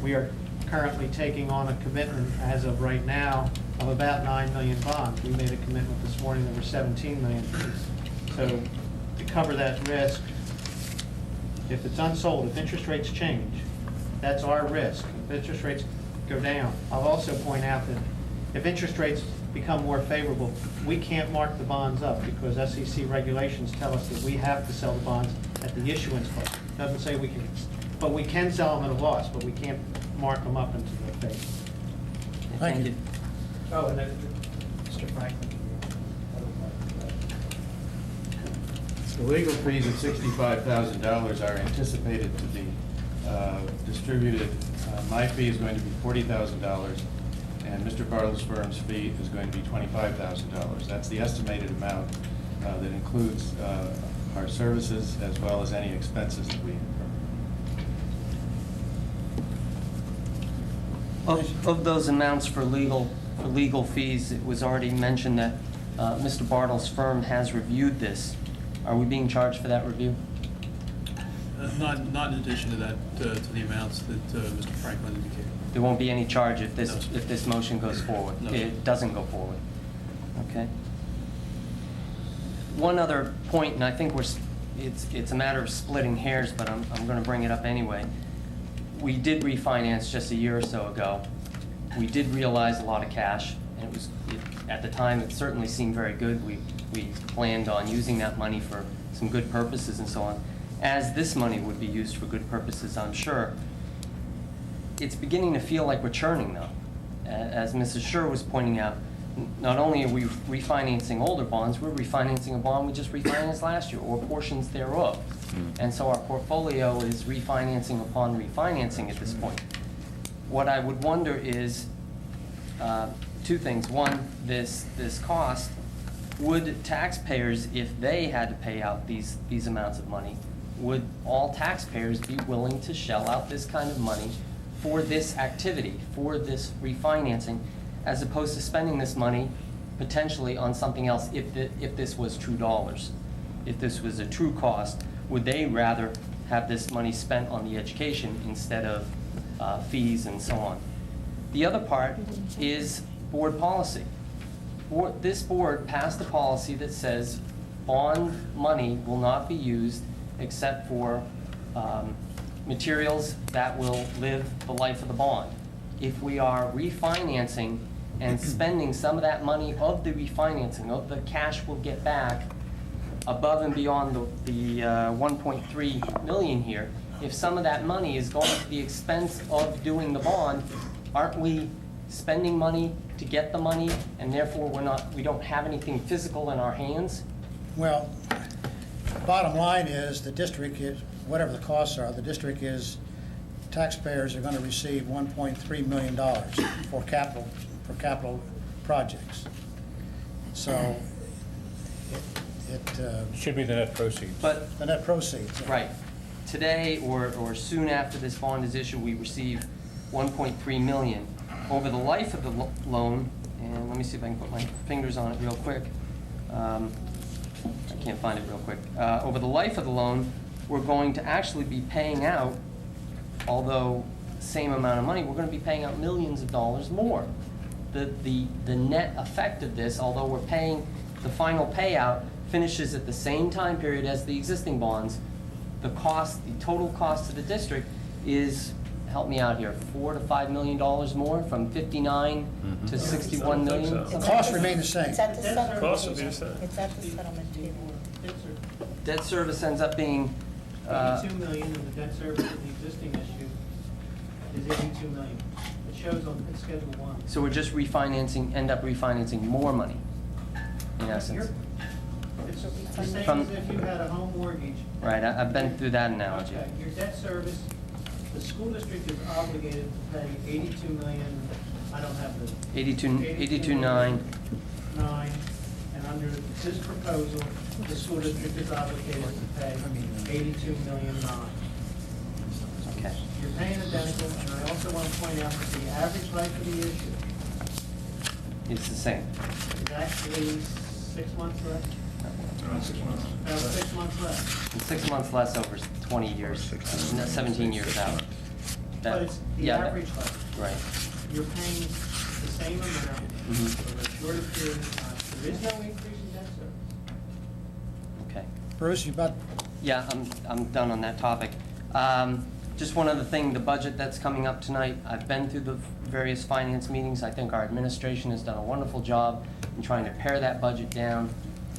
we are currently taking on a commitment as of right now of about 9 million bonds. We made a commitment this morning that we're 17 million for this. So the cover that risk. If it's unsold, if interest rates change, that's our risk. If interest rates go down, I'll also point out that if interest rates become more favorable, we can't mark the bonds up because SEC regulations tell us that we have to sell the bonds at the issuance cost. Doesn't say we can, but we can sell them at a loss, but we can't mark them up into the face. Thank you. Oh, and then, Mr. Franklin. The legal fees of $65,000 are anticipated to be distributed. My fee is going to be $40,000, and Mr. Bartle's firm's fee is going to be $25,000. That's the estimated amount that includes our services as well as any expenses that we incur. Of those amounts for legal fees, it was already mentioned that Mr. Bartle's firm has reviewed this. Are we being charged for that review? Not in addition to that, to the amounts that Mr. Franklin indicated. There won't be any charge if this, No, sir. if this motion goes forward? No, sir. It doesn't go forward? Okay. One other point, and I think it's a matter of splitting hairs, but I'm going to bring it up anyway. We did refinance just a year or so ago. We did realize a lot of cash, and at the time, it certainly seemed very good. We planned on using that money for some good purposes and so on. As this money would be used for good purposes, I'm sure, it's beginning to feel like we're churning, though. As Mrs. Schur was pointing out, not only are we refinancing older bonds, we're refinancing a bond we just refinanced last year, or portions thereof. And so our portfolio is refinancing upon refinancing at this point. What I would wonder is two things. One, this cost, would taxpayers, if they had to pay out these amounts of money, would all taxpayers be willing to shell out this kind of money for this activity, for this refinancing, as opposed to spending this money potentially on something else if this was true dollars? If this was a true cost, would they rather have this money spent on the education instead of fees and so on? The other part is board policy. This board passed a policy that says bond money will not be used except for materials that will live the life of the bond. If we are refinancing and spending some of that money of the refinancing, of the cash we'll get back, above and beyond the 1.3 million here, if some of that money is going to the expense of doing the bond, aren't we spending money to get the money, and therefore we don't have anything physical in our hands? Well, bottom line is, the district is, whatever the costs are, the district is, taxpayers are going to receive $1.3 million for capital projects. So it should be the net proceeds. But the net proceeds. right. Today, or soon after this bond is issued, we receive $1.3 million. Over the life of the loan, and let me see if I can put my fingers on it real quick. I can't find it real quick. Over the life of the loan, we're going to actually be paying out, although same amount of money, we're going to be paying out millions of dollars more. The net effect of this, although we're paying, the final payout finishes at the same time period as the existing bonds, the total cost to the district is, help me out here, $4 to $5 million more, from 59 to 61 million. The costs remain the same. It's at the settlement. Costs will be the same. It's at the settlement table. Debt service ends up being, 82 million, and the debt service of the existing issue is 82 million. It shows on Schedule 1. so we're just end up refinancing more money, in essence. It's the same From- as if you had a home mortgage. Right, I've been through that analogy. Okay, your debt service, the school district is obligated to pay 82 million, I don't have the. 82.9. 9, and under this proposal, the school district is obligated to pay 82,000,009. Okay. You're paying identical, and I also want to point out that the average life of the issue It's the same. is actually 6 months left. 6 months left. And 6 months less over 20 years, 17 years out. But it's the yeah, average life. Right. You're paying the same amount Mhm. for a shorter period of time. There is no increase in debt service. Okay. Bruce, you about, Yeah, I'm done on that topic. Just one other thing, the budget that's coming up tonight, I've been through the various finance meetings. I think our administration has done a wonderful job in trying to pare that budget down.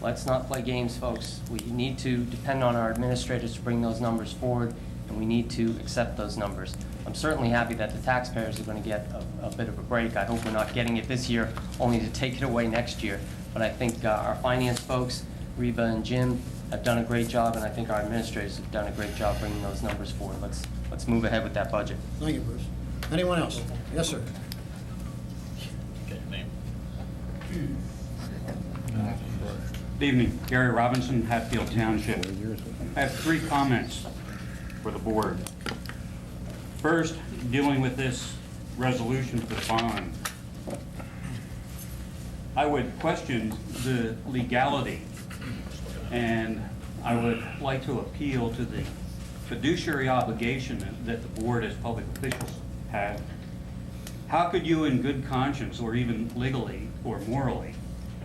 Let's not play games, folks. We need to depend on our administrators to bring those numbers forward, and we need to accept those numbers. I'm certainly happy that the taxpayers are going to get a bit of a break. I hope we're not getting it this year, only to take it away next year. But I think our finance folks, Reba and Jim, have done a great job, and I think our administrators have done a great job bringing those numbers forward. Let's move ahead with that budget. thank you, Bruce. Anyone else? Yes, sir. Get your name. Good evening, Gary Robinson, Hatfield Township. I have 3 comments for the board. First, dealing with this resolution for the bond. I would question the legality, and I would like to appeal to the fiduciary obligation that the board as public officials have. How could you in good conscience, or even legally or morally,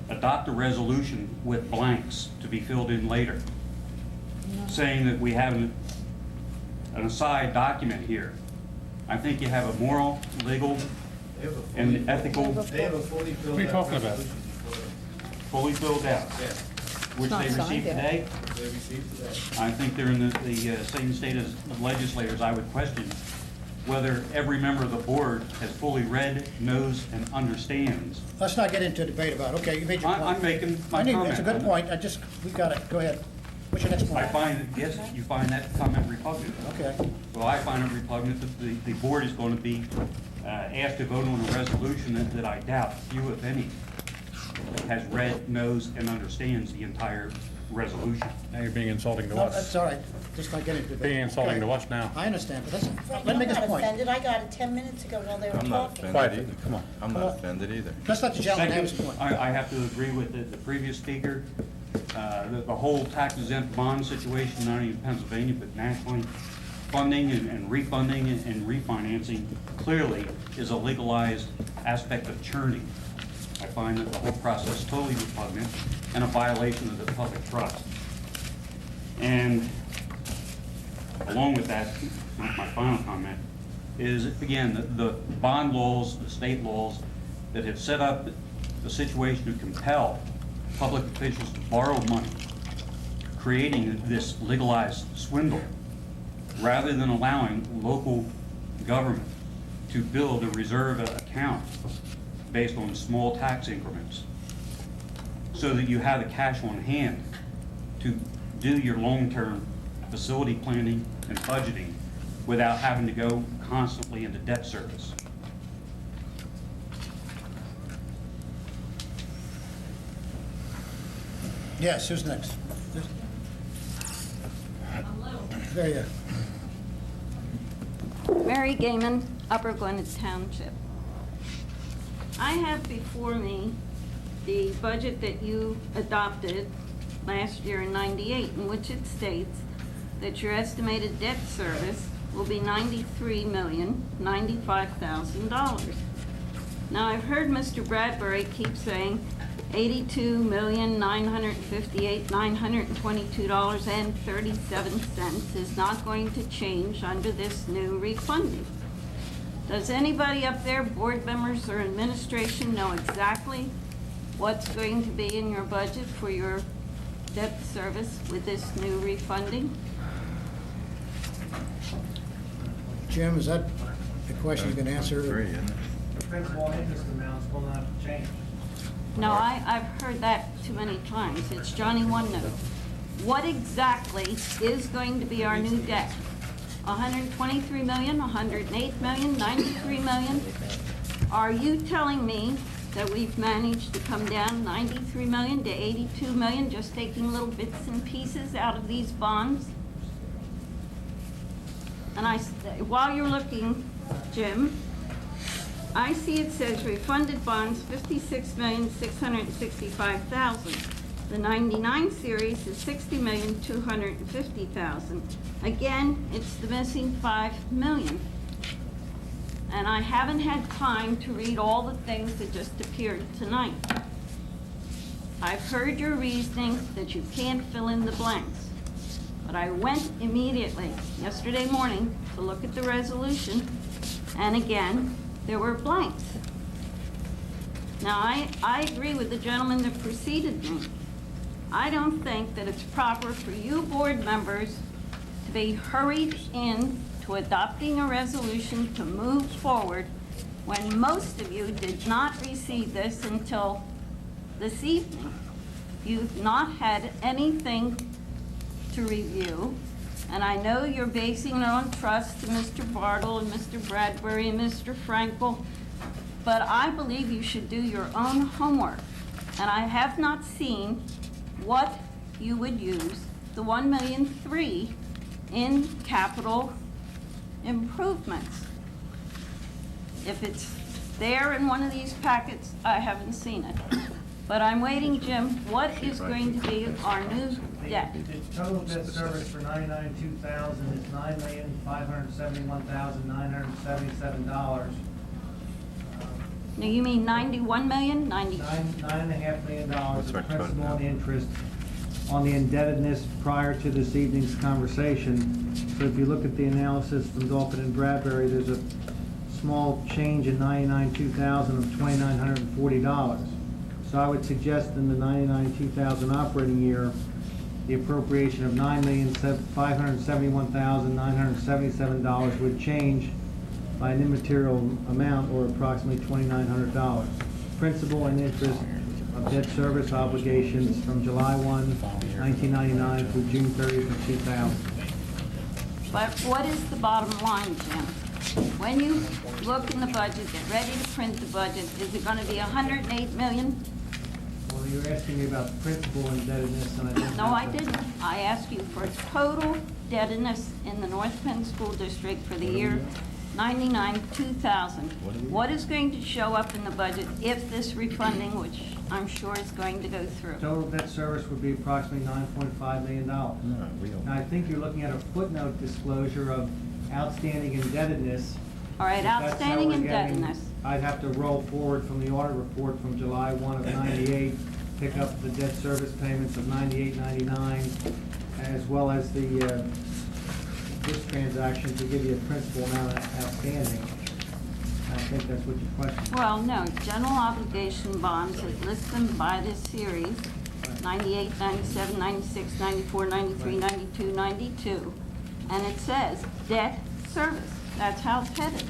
adopt a resolution with blanks to be filled in later, saying that we have an aside document here? I think you have a moral, legal, and ethical. They have a fully filled out. What are you talking about? Fully filled out, which not they signed received yet. today. They received today. I think they're in the same state as legislators. I would question whether every member of the board has fully read, knows, and understands. Let's not get into a debate about, okay, you made your point. I'm making my I need- comment. It's a good point, we've got it, go ahead. What's your next point? I find, yes, you find that comment repugnant. Okay, Well, I find it repugnant that the board is going to be asked to vote on a resolution that I doubt few, if any, has read, knows, and understands the entire resolution. Now you're being insulting to no, us. that's all right, just not getting into debate. Being insulting Okay. to us now. I understand, but Frank, let me I'm make this not point. offended. I got it 10 minutes ago while they were I'm not talking. offended either. Come on. I'm not offended either. Let's let the gentleman have his Second, point. I have to agree with the previous speaker. The whole tax exempt bond situation, not only in Pennsylvania, but nationally, funding and refunding and refinancing clearly is a legalized aspect of churning. I find that the whole process totally repugnant and a violation of the public trust. And along with that, my final comment is, again, the bond laws, the state laws that have set up the situation to compel public officials to borrow money, creating this legalized swindle, rather than allowing local government to build a reserve account based on small tax increments, so that you have the cash on hand to do your long-term facility planning and budgeting without having to go constantly into debt service. Yes, who's next? There you are. Mary Gaiman, Upper Gwinnett Township. I have before me the budget that you adopted last year in '98, in which it states that your estimated debt service will be $93,095,000. Now, I've heard Mr. Bradbury keep saying $82,958,922.37 is not going to change under this new refunding. Does anybody up there, board members or administration, know exactly what's going to be in your budget for your debt service with this new refunding? Jim, is that a question you can answer? Agree, isn't it? The principal and interest amounts will not change. No, I've heard that too many times. It's Johnny One Note. What exactly is going to be our new debt? 123 million, 108 million, 93 million? Are you telling me that we've managed to come down 93 million to 82 million, just taking little bits and pieces out of these bonds? And while you're looking, Jim, I see it says refunded bonds, 56,665,000. The 99 series is 60,250,000. Again, it's the missing 5 million. And I haven't had time to read all the things that just appeared tonight. I've heard your reasoning that you can't fill in the blanks. But I went immediately yesterday morning to look at the resolution, and again, there were blanks. Now, I agree with the gentleman that preceded me. I don't think that it's proper for you board members to be hurried in to adopting a resolution to move forward when most of you did not receive this until this evening. You've not had anything to review, and I know you're basing it on trust to Mr. Bartle and Mr. Bradbury and Mr. Frankel, but I believe you should do your own homework. And I have not seen what you would use the $1.3 million in capital improvements. If it's there in one of these packets, I haven't seen it. But I'm waiting, Jim, what is going to be our new debt? The total debt service for 99-2000 is $9,571,977. Now, you mean 91 million? $9.5 million of principal and interest on the indebtedness prior to this evening's conversation. So if you look at the analysis from Dolphin and Bradbury, there's a small change in 99-2000 of $2,940. So I would suggest in the 99-2000 operating year, the appropriation of $9,571,977 would change by an immaterial amount, or approximately $2,900. Principal and interest of debt service obligations from July 1, 1999 through June 30th of 2000. But what is the bottom line, Jim? When you look in the budget, get ready to print the budget, is it going to be 108 million? Well, you're asking me about principal indebtedness, and I think... No, I didn't. I asked you for total indebtedness in the North Penn School District for the year 99-2000. What is going to show up in the budget if this refunding, which I'm sure is going to go through? Total debt service would be approximately $9.5 million. Now, I think you're looking at a footnote disclosure of outstanding indebtedness. All right, If that's how outstanding we're getting- indebtedness. I'd have to roll forward from the audit report from July 1 of 98, pick up the debt service payments of 98-99, as well as the this transaction to give you a principal amount outstanding. I think that's what your question is. Well, no, general obligation bonds, it lists them by this series, 98, 97, 96, 94, 93, 92, 92. And it says debt service. That's how it's headed.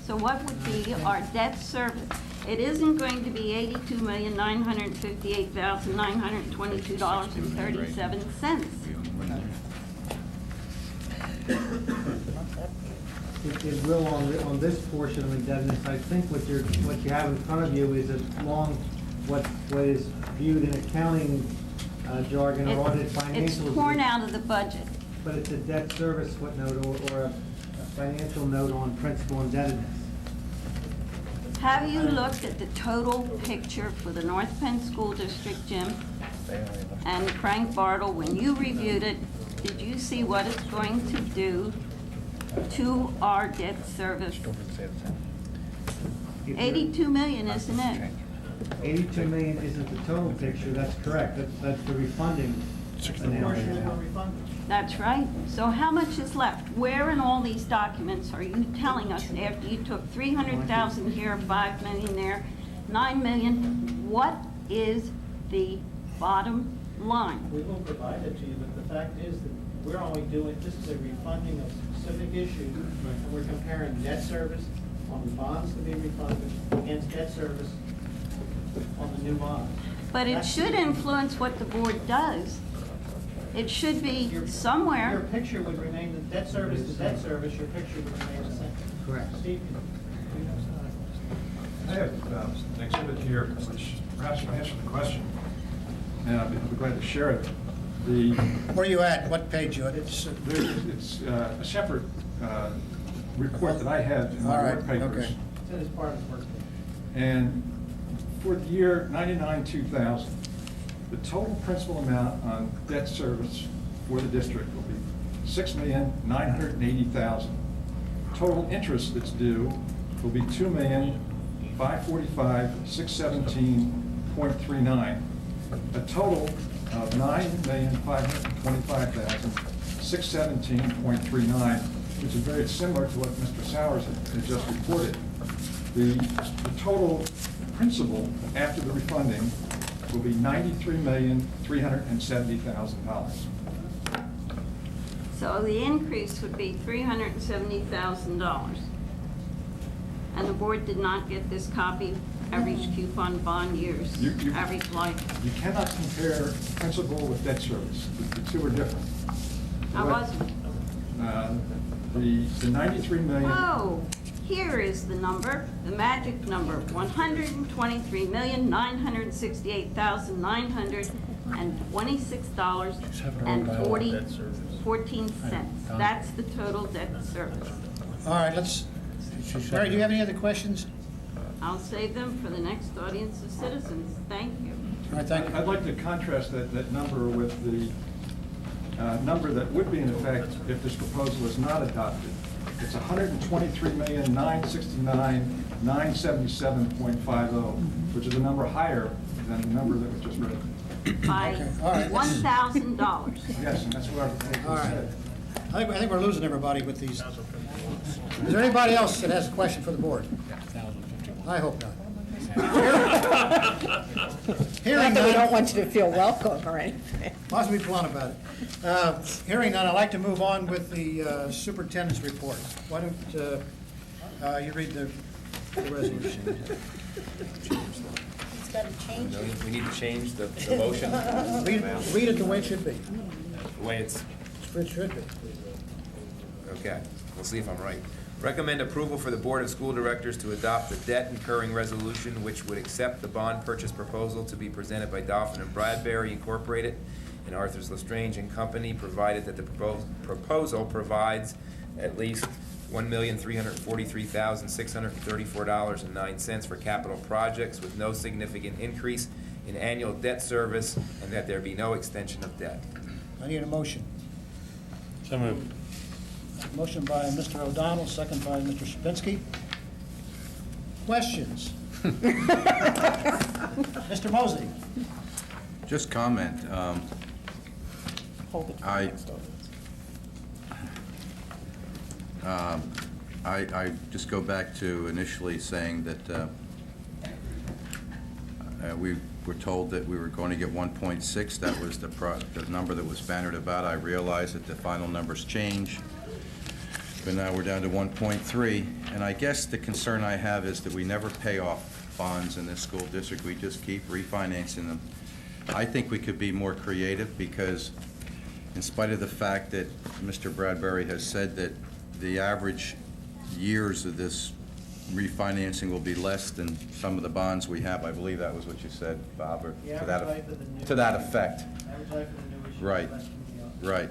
So what would be our debt service? It isn't going to be $82,958,922.37. It will on this portion of indebtedness. I think what you have in front of you is what is viewed in accounting jargon or audit financials. It's torn out of the budget. But it's a debt service footnote or a financial note on principal indebtedness. Have you looked at the total picture for the North Penn School District, Jim? And Frank Bartle, when you reviewed it, did you see what it's going to do to our debt service? 82 million, isn't it? 82 million isn't the total picture, that's correct. That's the refunding analysis. That's right. So how much is left? Where in all these documents are you telling us after you took 300,000 here, 5 million there, 9 million, what is the bottom line? We will provide it to you, but the fact is that we're only doing, this is a refunding of specific issues, and we're comparing debt service on the bonds to be refunded against debt service on the new bonds. But it should influence what the board does. It should be somewhere. Your picture would remain, the debt service to debt service, your picture would remain the same. Correct. Steve? I have an exhibit here, which perhaps will answer the question, and I'll be glad to share it. Where are you at? What page you at? It's a separate report that I had in my work papers. Okay. It's in his part of his work. And for the year 99-2000, the total principal amount on debt service for the district will be $6,980,000. Total interest that's due will be $2,545,617.39. a total of $9,525,617.39, which is very similar to what Mr. Sowers had just reported. The total principal after the refunding will be $93,370,000. So the increase would be $370,000. And the board did not get this copy average coupon bond years, average life. You cannot compare principal with debt service. The two are different. I wasn't. The 93 million. Oh, here is the number, the magic number, $123,968,926.14. That's the total debt service. All right, Mary, do you have any other questions? I'll save them for the next audience of citizens. Thank you. All right, thank you. I'd like to contrast that number with the number that would be in effect if this proposal is not adopted. It's $123,969,977.50, which is a number higher than the number that was just read. By $1,000. Yes, and that's what our proposal said. I think we're losing everybody with these. Is there anybody else that has a question for the board? I hope not. Hearing none. We don't want you to feel welcome or anything. Must be blunt about it. Hearing none, I'd like to move on with the superintendent's report. Why don't you read the resolution? It's got to change. We need to change the motion. Read it the way it should be. The way it should be. Okay, we'll see if I'm right. Recommend approval for the Board of School Directors to adopt the debt incurring resolution which would accept the bond purchase proposal to be presented by Dolphin and Bradbury Incorporated and Arthur's Lestrange and Company, provided that the proposal provides at least $1,343,634.09 for capital projects with no significant increase in annual debt service, and that there be no extension of debt. I need a motion. So moved. Motion by Mr. O'Donnell, second by Mr. Shapinsky. Questions? Mr. Mosley. Just comment. I just go back to initially saying that we were told that we were going to get 1.6. That was the number that was bannered about. I realize that the final numbers change, but now we're down to 1.3. And I guess the concern I have is that we never pay off bonds in this school district. We just keep refinancing them. I think we could be more creative because in spite of the fact that Mr. Bradbury has said that the average years of this refinancing will be less than some of the bonds we have. I believe that was what you said, Bob, or to that effect. Right, right.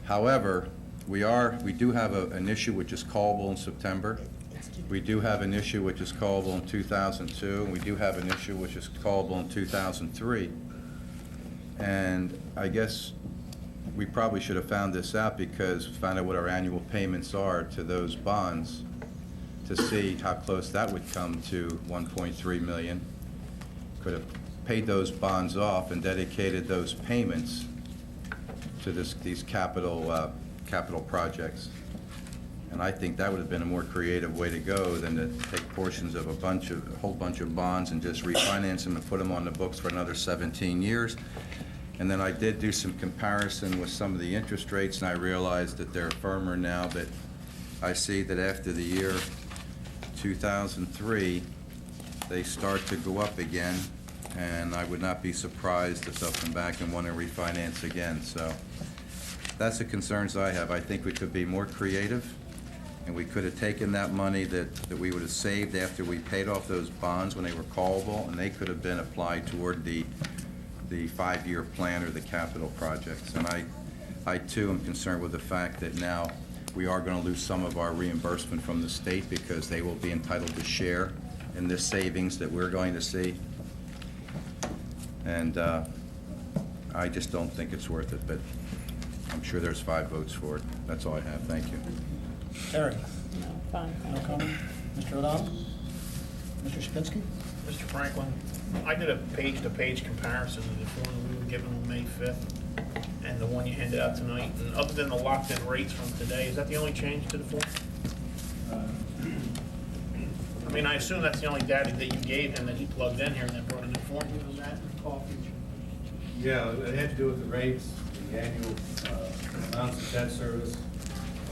However, we do have an issue which is callable in September. We do have an issue which is callable in 2002, and we do have an issue which is callable in 2003. And I guess we probably should have found this out found out what our annual payments are to those bonds to see how close that would come to 1.3 million. Could have paid those bonds off and dedicated those payments to these capital projects. And I think that would have been a more creative way to go than to take portions of a whole bunch of bonds and just refinance them and put them on the books for another 17 years. And then I did do some comparison with some of the interest rates, and I realized that they're firmer now, but I see that after the year 2003, they start to go up again, and I would not be surprised if they'll come back and want to refinance again. So that's the concerns I have. I think we could be more creative, and we could have taken that money that we would have saved after we paid off those bonds when they were callable, and they could have been applied toward the 5-year plan or the capital projects. And I too am concerned with the fact that now we are going to lose some of our reimbursement from the state because they will be entitled to share in this savings that we're going to see. And I just don't think it's worth it, but I'm sure there's 5 votes for it. That's all I have. Thank you. Terry? No, fine. No comment? Mr. O'Donnell? Mr. Shapinsky? Mr. Franklin, I did a page-to-page comparison of the form we were given on May 5th and the one you handed out tonight. And other than the locked-in rates from today, is that the only change to the form? I mean, I assume that's the only data that you gave him that he plugged in here and then brought in the form. Yeah, it had to do with the rates, the annual amounts of debt service,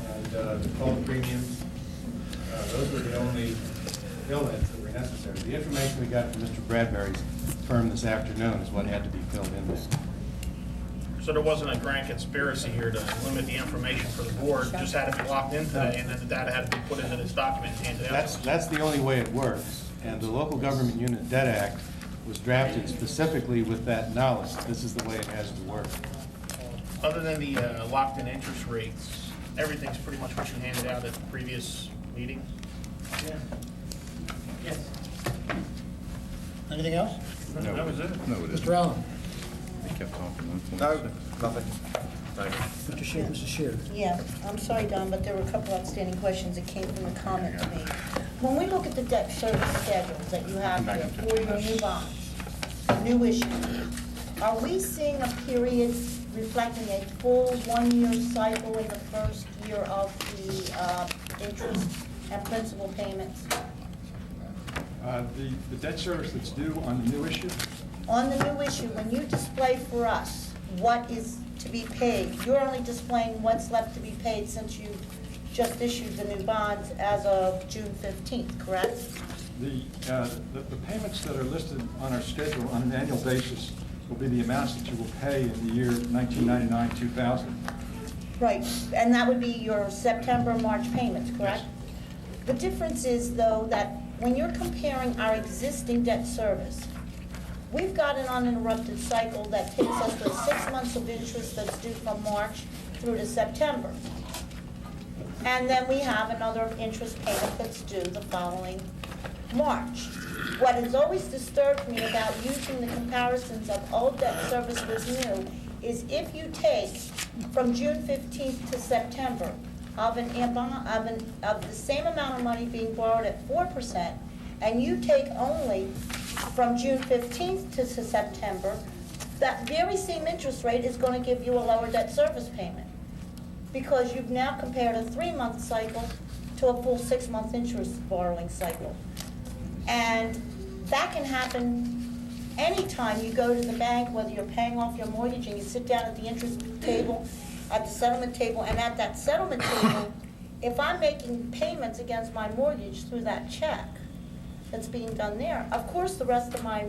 and the call premiums. Those were the only fill-ins that were necessary. The information we got from Mr. Bradbury's firm this afternoon is what had to be filled in there. So there wasn't a grand conspiracy here to limit the information for the board, it just had to be locked in today, and then the data had to be put into this document and handed out. That's the only way it works, and the Local Government Unit Debt Act was drafted specifically with that knowledge. This is the way it has to work. Other than the locked-in interest rates, everything's pretty much what you handed out at the previous meeting? Yeah. Yes. Anything else? No, That was it. No, it isn't. Mr. Allen? He kept talking. No, nothing. Thank you. Mr. Shear, Mrs. Shear. Yeah, I'm sorry, Don, but there were a couple outstanding questions that came from the comment to me. When we look at the debt service schedules that you have here for your new bonds, new issue, are we seeing a period reflecting a full one-year cycle in the first year of the interest and principal payments? The debt service that's due on the new issue, On the new issue, when you display for us what is to be paid, you're only displaying what's left to be paid since you just issued the new bonds as of June 15th, correct? the payments that are listed on our schedule on an annual basis will be the amounts that you will pay in the year 1999-2000. Right, and that would be your September, March payments, correct? The difference is, though, that when you're comparing our existing debt service, we've got an uninterrupted cycle that takes us with 6 months of interest that's due from March through to September. And then we have another interest payment that's due the following March. What has always disturbed me about using the comparisons of old debt service with new is if you take from June 15th to September of the same amount of money being borrowed at 4%, and you take only from June 15th to September, that very same interest rate is going to give you a lower debt service payment, because you've now compared a 3-month cycle to a full 6-month interest borrowing cycle. And that can happen anytime you go to the bank, whether you're paying off your mortgage and you sit down at the interest table, at the settlement table, and at that settlement table, if I'm making payments against my mortgage through that check that's being done there, of course the rest of my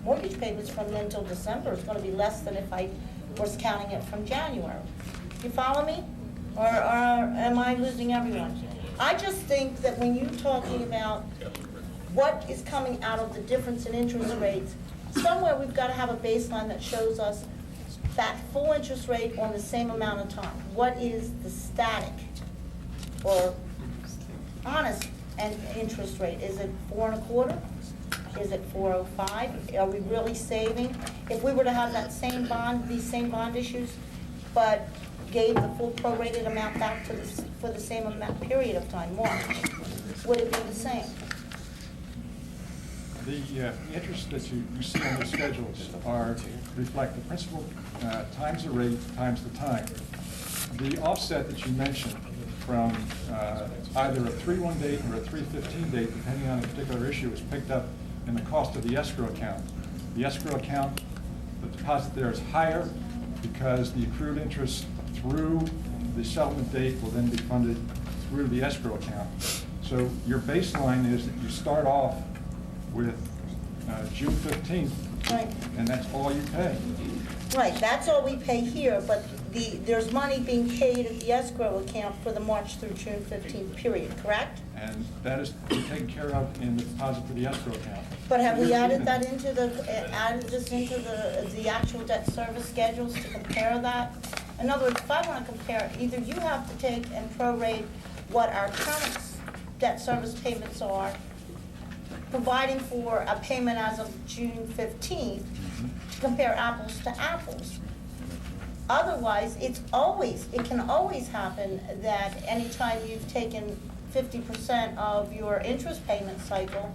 mortgage payments from then till December is going to be less than if I was counting it from January. You follow me? Or am I losing everyone? I just think that when you're talking about what is coming out of the difference in interest rates, somewhere we've got to have a baseline that shows us that full interest rate on the same amount of time. What is the static or honest interest rate? Is it 4.25? Is it 4.05? Are we really saving? If we were to have that same bond, these same bond issues, but gave the full prorated amount back to for the same amount period of time, March, would it be the same? The interest that you see on the schedules reflect the principal times the rate times the time. The offset that you mentioned from either a 3/1 date or a 3/15 date, depending on a particular issue, is picked up in the cost of the escrow account. The escrow account, the deposit there is higher because the accrued interest through the settlement date will then be funded through the escrow account. So your baseline is that you start off with June 15th, Right. and that's all you pay. Right, that's all we pay here, but there's money being paid at the escrow account for the March through June 15th period, correct? And that is taken care of in the deposit for the escrow account. But have we added that into added this into the actual debt service schedules to compare that? In other words, if I want to compare, either you have to take and prorate what our current debt service payments are, providing for a payment as of June 15th, to compare apples to apples. Otherwise, it can always happen that anytime you've taken 50% of your interest payment cycle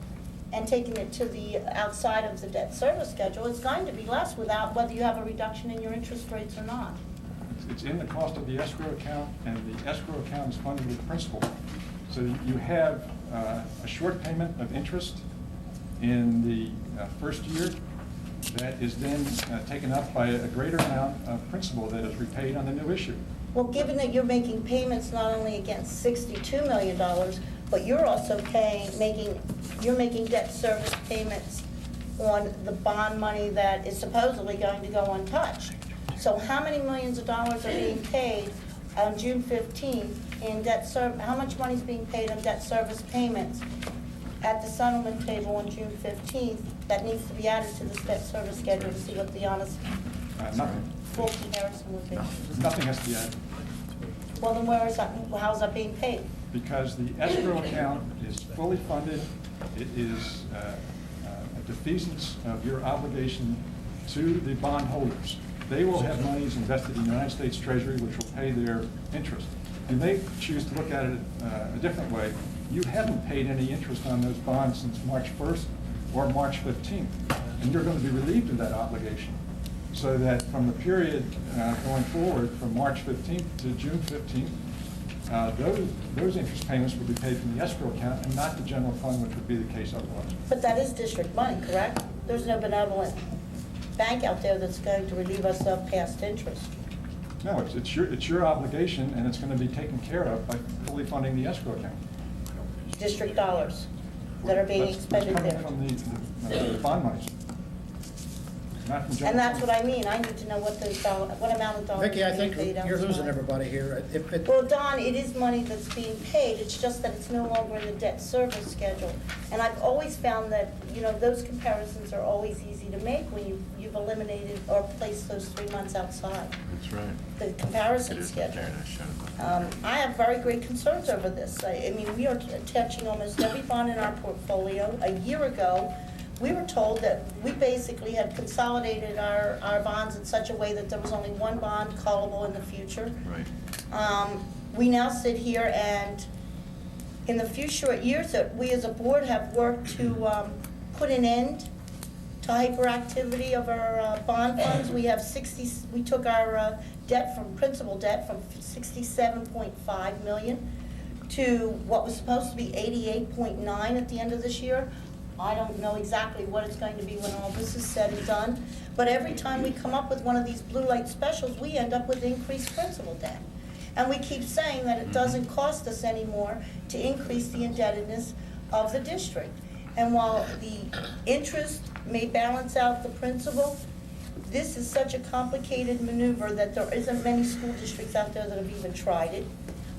and taking it to the outside of the debt service schedule, it's going to be less without whether you have a reduction in your interest rates or not. It's in the cost of the escrow account, and the escrow account is funded with principal. So you have a short payment of interest in the first year that is then taken up by a greater amount of principal that is repaid on the new issue. Well, given that you're making payments not only against $62 million, but you're also making debt service payments on the bond money that is supposedly going to go untouched. So how many millions of dollars are being paid on June 15th in debt service? How much money is being paid on debt service payments at the settlement table on June 15th that needs to be added to this debt service schedule to see what the honest full comparison would be? Nothing has to be added. Well, then where is that? How's that being paid? Because the escrow account is fully funded. It is a defeasance of your obligation to the bondholders. They will have monies invested in the United States Treasury, which will pay their interest. You may choose to look at it a different way. You haven't paid any interest on those bonds since March 1st or March 15th, and you're going to be relieved of that obligation. So that from the period going forward, from March 15th to June 15th, those interest payments will be paid from the escrow account and not the general fund, which would be the case otherwise. But that is district money, correct? There's no benevolent bank out there that's going to relieve us of past interest. No, it's your obligation, and it's going to be taken care of by fully funding the escrow account. District dollars that are being expended It's there. coming from the bond monies. Not from general And that's fund. what I mean. I need to know what amount of dollars Vicki, I are being think paid outside. you're losing everybody here. Well, Don, it is money that's being paid. It's just that it's no longer in the debt service schedule. And I've always found that, those comparisons are always easy to make when you've eliminated or placed those 3 months outside. That's right. The comparison schedule. I have very great concerns over this. I mean, we are touching almost every bond in our portfolio. A year ago, we were told that we basically had consolidated our bonds in such a way that there was only one bond callable in the future. Right. We now sit here and in the few short years that we as a board have worked to put an end to hyperactivity of our bond funds. We took our principal debt from $67.5 million to what was supposed to be $88.9 at the end of this year. I don't know exactly what it's going to be when all this is said and done, but every time we come up with one of these blue light specials, we end up with increased principal debt. And we keep saying that it doesn't cost us anymore to increase the indebtedness of the district. And while the interest may balance out the principal, this is such a complicated maneuver that there isn't many school districts out there that have even tried it.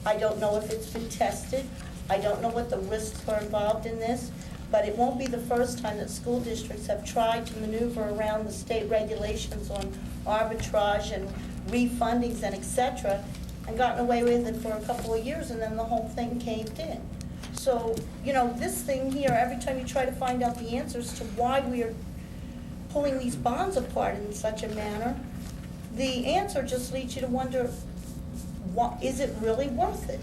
I don't know if it's been tested. I don't know what the risks are involved in this. But it won't be the first time that school districts have tried to maneuver around the state regulations on arbitrage and refundings and et cetera, and gotten away with it for a couple of years, and then the whole thing caved in. So, this thing here, every time you try to find out the answers to why we are pulling these bonds apart in such a manner, the answer just leads you to wonder, is it really worth it?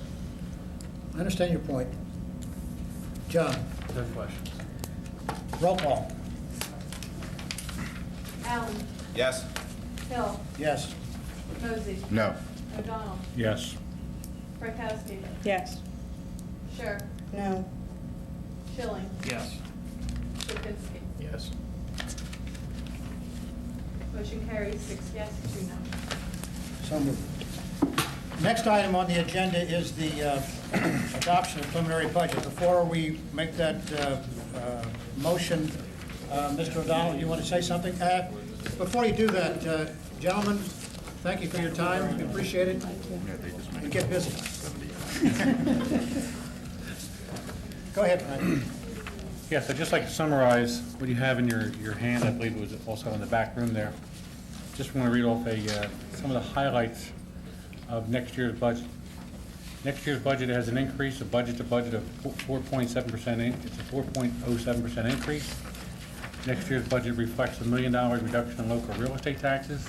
I understand your point. John? No questions. Roll call. Allen. Yes. Hill. Yes. Posey. No. O'Donnell. Yes. Frykowski. Yes. Sure. No. Schilling. Yes. Kropinski. Yes. Motion carries 6 yes, 2 no. So moved. Next item on the agenda is the adoption of preliminary budget. Before we make that motion, Mr. O'Donnell, you want to say something? Before you do that, gentlemen, thank you for your time. We appreciate it. We get busy. Go ahead, Frank. Yes, I'd just like to summarize what you have in your hand. I believe it was also in the back room there. Just want to read off some of the highlights of next year's budget. Next year's budget has an increase of budget to budget of 4.7%. It's a 4.07% increase. Next year's budget reflects a $1 million reduction in local real estate taxes.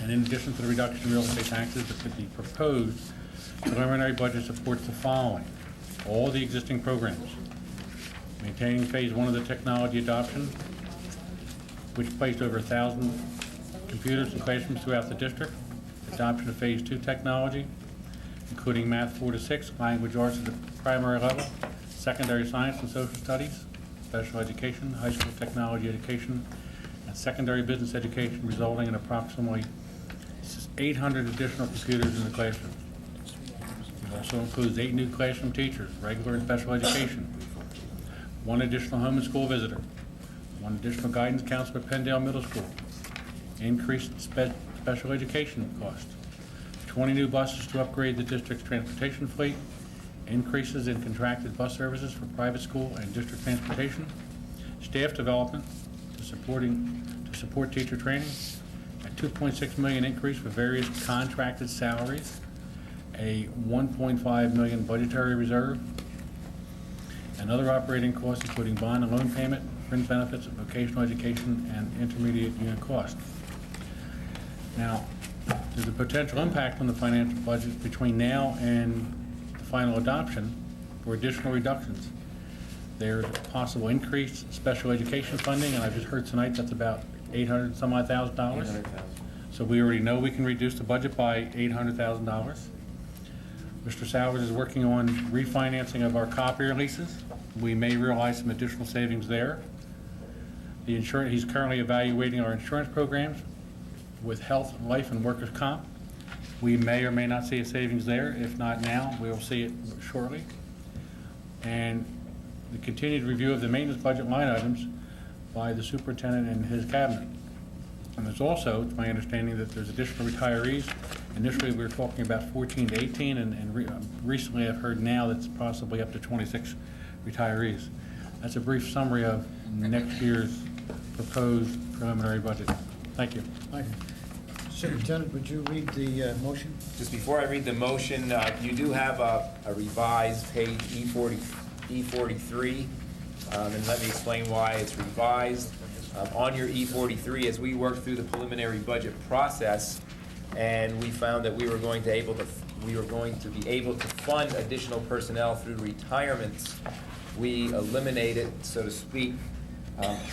And in addition to the reduction in real estate taxes, the proposed preliminary budget supports the following: all the existing programs: maintaining phase 1 of the technology adoption, which placed over 1,000 computers in classrooms throughout the district. Adoption of phase 2 technology, including math 4 to 6, language arts at the primary level, secondary science and social studies, special education, high school technology education, and secondary business education, resulting in approximately 800 additional computers in the classroom. It also includes 8 new classroom teachers, regular and special education, 1 additional home and school visitor, 1 additional guidance counselor at Penndale Middle School, increased special education cost, 20 new buses to upgrade the district's transportation fleet, increases in contracted bus services for private school and district transportation, staff development to support teacher training, a $2.6 million increase for various contracted salaries, a $1.5 million budgetary reserve, and other operating costs including bond and loan payment, fringe benefits, vocational education, and intermediate unit cost. Now, there's a potential impact on the financial budget between now and the final adoption for additional reductions. There's a possible increased special education funding, and I just heard tonight that's about $800,000. So we already know we can reduce the budget by $800,000. Mr. Sowers is working on refinancing of our copier leases. We may realize some additional savings there. The insurance, he's currently evaluating our insurance programs with health, life, and workers' comp. We may or may not see a savings there. If not now, we will see it shortly. And the continued review of the maintenance budget line items by the superintendent and his cabinet. And there's also, it's my understanding that there's additional retirees. Initially, we were talking about 14 to 18, and recently I've heard now that's possibly up to 26 retirees. That's a brief summary of next year's proposed preliminary budget. Thank you. Thank you. Superintendent, would you read the motion? Just before I read the motion, you do have a revised page E43, and let me explain why it's revised. On your E43, as we worked through the preliminary budget process, and we found that we were going to be able to fund additional personnel through retirements, we eliminated, so to speak,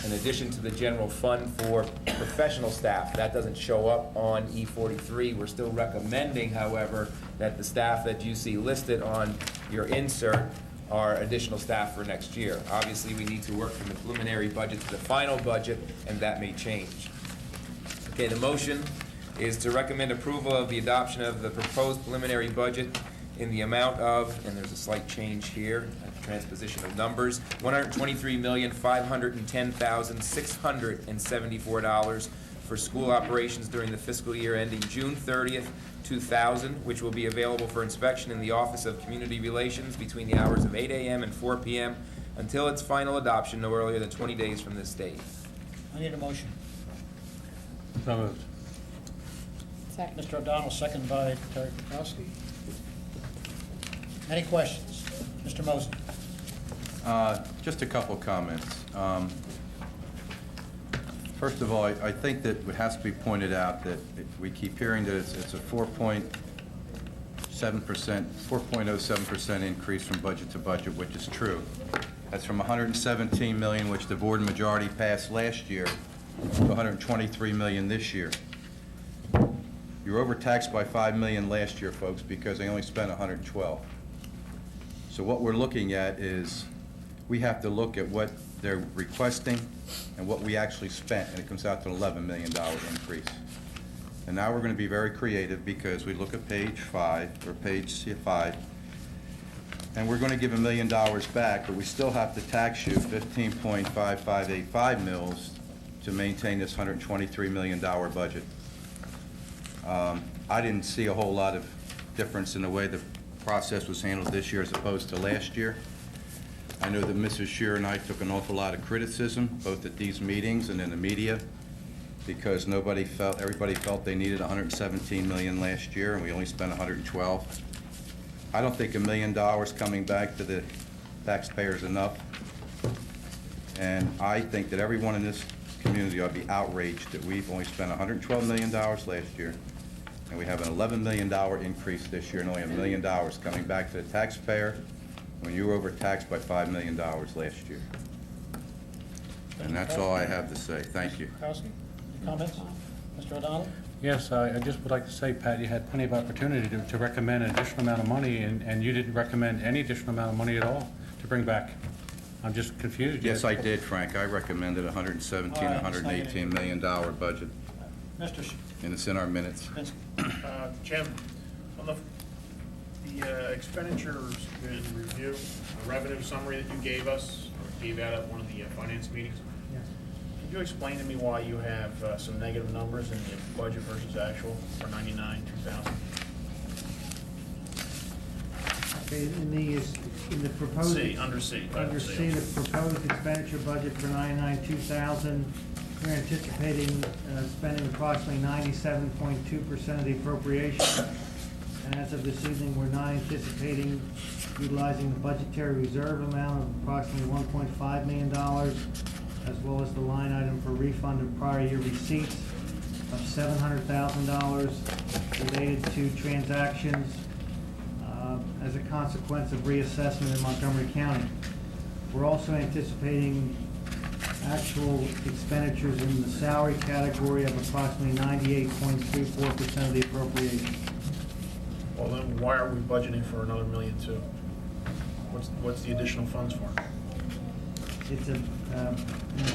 in addition to the general fund for professional staff. That doesn't show up on E43. We're still recommending, however, that the staff that you see listed on your insert are additional staff for next year. Obviously, we need to work from the preliminary budget to the final budget, and that may change. Okay, the motion is to recommend approval of the adoption of the proposed preliminary budget in the amount of, and there's a slight change here, a transposition of numbers, $123,510,674 for school operations during the fiscal year ending June 30th, 2000, which will be available for inspection in the Office of Community Relations between the hours of 8 a.m. and 4 p.m. until its final adoption no earlier than 20 days from this date. I need a motion. So moved. Second. Mr. O'Donnell, second by Terry Petrowski. Any questions? Mr. Mosley. Just a couple comments. First of all, I think that it has to be pointed out that we keep hearing that it's a 4.07% increase from budget to budget, which is true. That's from $117 million, which the board majority passed last year, to $123 million this year. You're overtaxed by $5 million last year, folks, because they only spent $112. So what we're looking at is we have to look at what they're requesting and what we actually spent, and it comes out to an $11 million increase. And now we're going to be very creative because we look at page 5, or page 5, and we're going to give $1 million back, but we still have to tax you 15.5585 mils to maintain this $123 million budget. I didn't see a whole lot of difference in the way the process was handled this year as opposed to last year. I know that Mrs. Shearer and I took an awful lot of criticism, both at these meetings and in the media, because everybody felt they needed $117 million last year, and we only spent $112. I don't think $1 million coming back to the taxpayers is enough, and I think that everyone in this community ought to be outraged that we've only spent $112 million last year, and we have an $11 million increase this year, and only $1 million coming back to the taxpayer when you were overtaxed by $5 million last year. And that's all I have to say. Thank you. Kowski, any comments? Mr. O'Donnell? Yes, I just would like to say, Pat, you had plenty of opportunity to recommend an additional amount of money, and you didn't recommend any additional amount of money at all to bring back. I'm just confused. Yes, I did, Frank. I recommended $117, $118 million budget, Mr. and it's in our minutes. Jim, on the expenditures in review, the revenue summary that you gave us, or gave out at one of the finance meetings, could you explain to me why you have some negative numbers in the budget versus actual for 99-2000? In the proposed. Under C. Under C, the proposed expenditure budget for 99-2000, we're anticipating spending approximately 97.2% of the appropriation. And as of this evening, we're not anticipating utilizing the budgetary reserve amount of approximately $1.5 million, as well as the line item for refund of prior year receipts of $700,000 related to transactions as a consequence of reassessment in Montgomery County. We're also anticipating actual expenditures in the salary category of approximately 98.34% of the appropriation. Well, then why are we budgeting for another $1.2 million? What's the additional funds for? It's an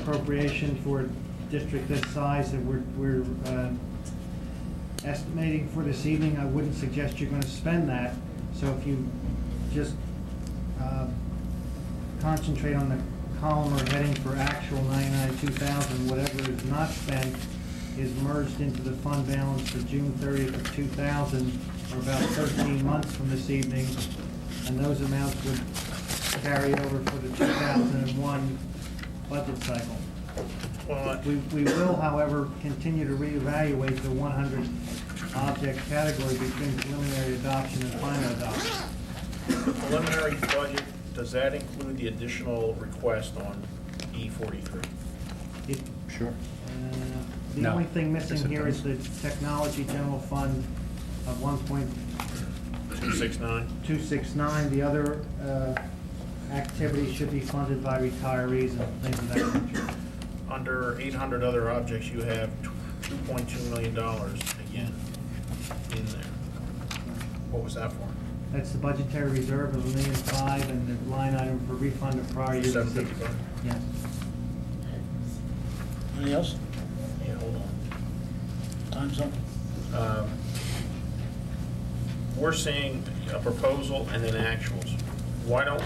appropriation for a district this size that we're estimating for this evening. I wouldn't suggest you're going to spend that. So if you just concentrate on the column or heading for actual 99-2000, whatever is not spent is merged into the fund balance for June 30th of 2000, or about 13 months from this evening, and those amounts would carry over for the 2001 budget cycle. We will, however, continue to reevaluate the 100 object category between preliminary adoption and final adoption. Preliminary budget, does that include the additional request on E43? Sure. The No. only thing Yes, missing it here does. is the technology general fund of 269. The other activities should be funded by retirees and things of that nature. Under 800 other objects, you have $2.2 million again in there. What was that for? That's the budgetary reserve of $1.5 million and the line item for refund of prior year receipts. 755? Yes. Anything else? Yeah, hold on. Time's up. We're seeing a proposal and then actuals. Why don't,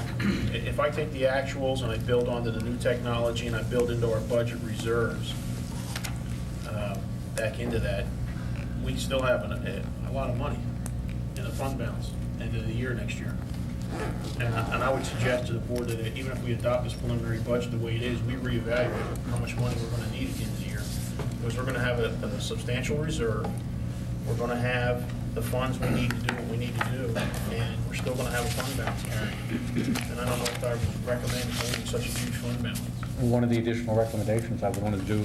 if I take the actuals and I build onto the new technology and I build into our budget reserves, back into that, we still have a lot of money in the fund balance end of the year next year. And I would suggest to the board that even if we adopt this preliminary budget the way it is, we reevaluate how much money we're going to need at the end of the year. Because we're going to have a substantial reserve. We're going to have the funds we need to do what we need to do, and we're still going to have a fund balance carry. And I don't know if I would recommend holding such a huge fund balance. One of the additional recommendations I would want to do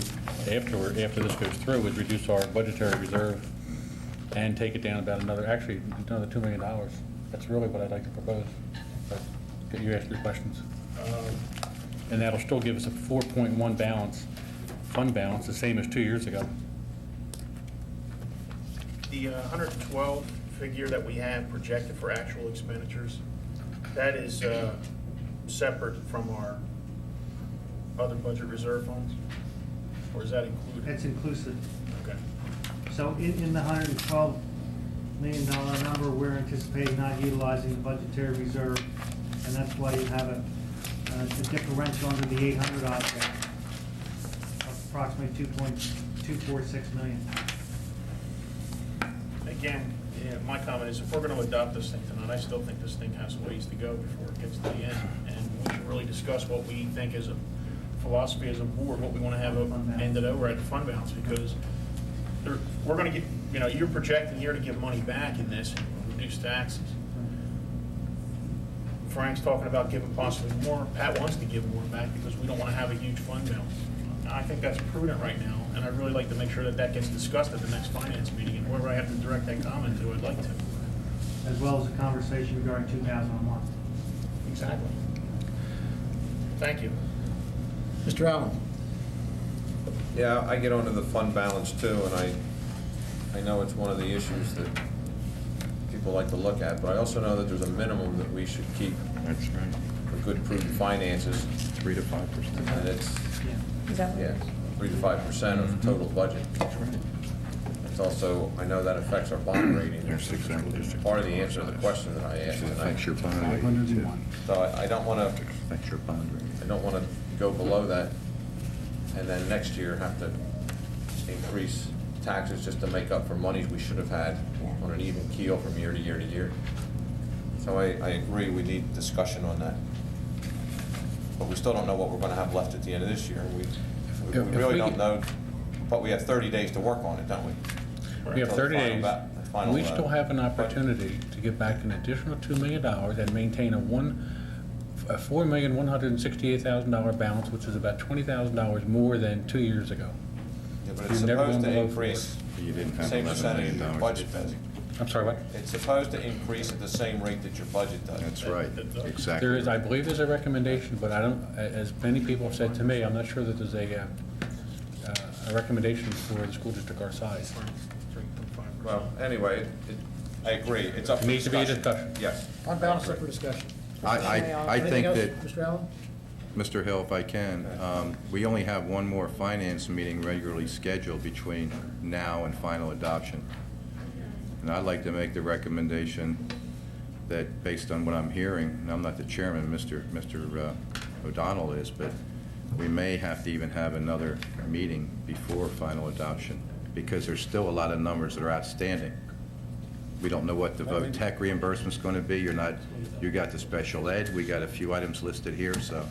after this goes through is reduce our budgetary reserve and take it down about another $2 million. That's really what I'd like to propose. But you asked your questions. And that'll still give us a 4.1 balance, fund balance, the same as 2 years ago. The 112 figure that we have projected for actual expenditures, that is separate from our other budget reserve funds? Or is that included? That's inclusive. Okay. So in the $112 million number, we're anticipating not utilizing the budgetary reserve, and that's why you have a differential under the 800 object of approximately $2.246 million. Again, my comment is if we're going to adopt this thing tonight, I still think this thing has ways to go before it gets to the end. And we should really discuss what we think is a philosophy as a board, what we want to have ended over at the fund balance, because we're going to get, you're projecting here to give money back in this and reduce taxes. Frank's talking about giving possibly more. Pat wants to give more back because we don't want to have a huge fund balance. I think that's prudent right now, and I'd really like to make sure that that gets discussed at the next finance meeting, and whoever I have to direct that comment to, I'd like to. As well as a conversation regarding 2001. Exactly. Thank you. Mr. Allen? Yeah, I get onto the fund balance too, and I know it's one of the issues that people like to look at, but I also know that there's a minimum that we should keep That's right. for good prudent finances, 3 to 5%. and it's, Is that what yeah, it is? 3 to 5% of the total budget. That's right. It's also, I know that affects our bond rating. There's exactly. Part of the answer to the question that I asked It tonight. affects your bond rating, too. So I don't want to, Affects your bond rating. I don't want to go below that and then next year have to increase taxes just to make up for monies we should have had on an even keel from year to year to year. So I agree, we need discussion on that. But we still don't know what we're going to have left at the end of this year. We really don't know, but we have 30 days to work on it, don't we? We have 30 days. Final, We still have an opportunity to get back an additional $2 million and maintain a $4,168,000 balance, which is about $20,000 more than 2 years ago. Yeah, but it's We've never supposed gone to below increase You didn't the have same $11 percentage of million your budget to does. spend. I'm sorry, what? It's supposed to increase at the same rate that your budget does. That's right, exactly. There is, I believe there's a recommendation, but I don't, as many people have said to me, I'm not sure that there's a recommendation for the school district our size. Well, anyway, I agree, it's up for It needs to be a discussion. discussion. Yes. Fund balance up for discussion. I Anything think else, that, Mr. Allen? Mr. Hill, if I can, we only have one more finance meeting regularly scheduled between now and final adoption. And I'd like to make the recommendation that, based on what I'm hearing, and I'm not the chairman, Mr. O'Donnell is, but we may have to even have another meeting before final adoption, because there's still a lot of numbers that are outstanding. We don't know what the vote tech reimbursement's going to be. You got the special ed. We got a few items listed here, so.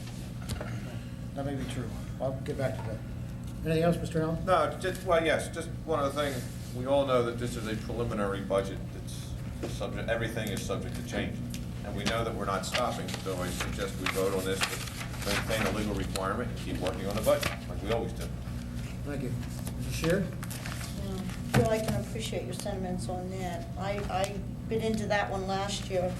That may be true. I'll get back to that. Anything else, Mr. Allen? No, well, yes, just one other thing. We all know that this is a preliminary budget that's subject, everything is subject to change. And we know that we're not stopping, so I suggest we vote on this to maintain a legal requirement and keep working on the budget, like we always do. Thank you. Mrs. Sheard? Bill, I can appreciate your sentiments on that. I bit into that one last year,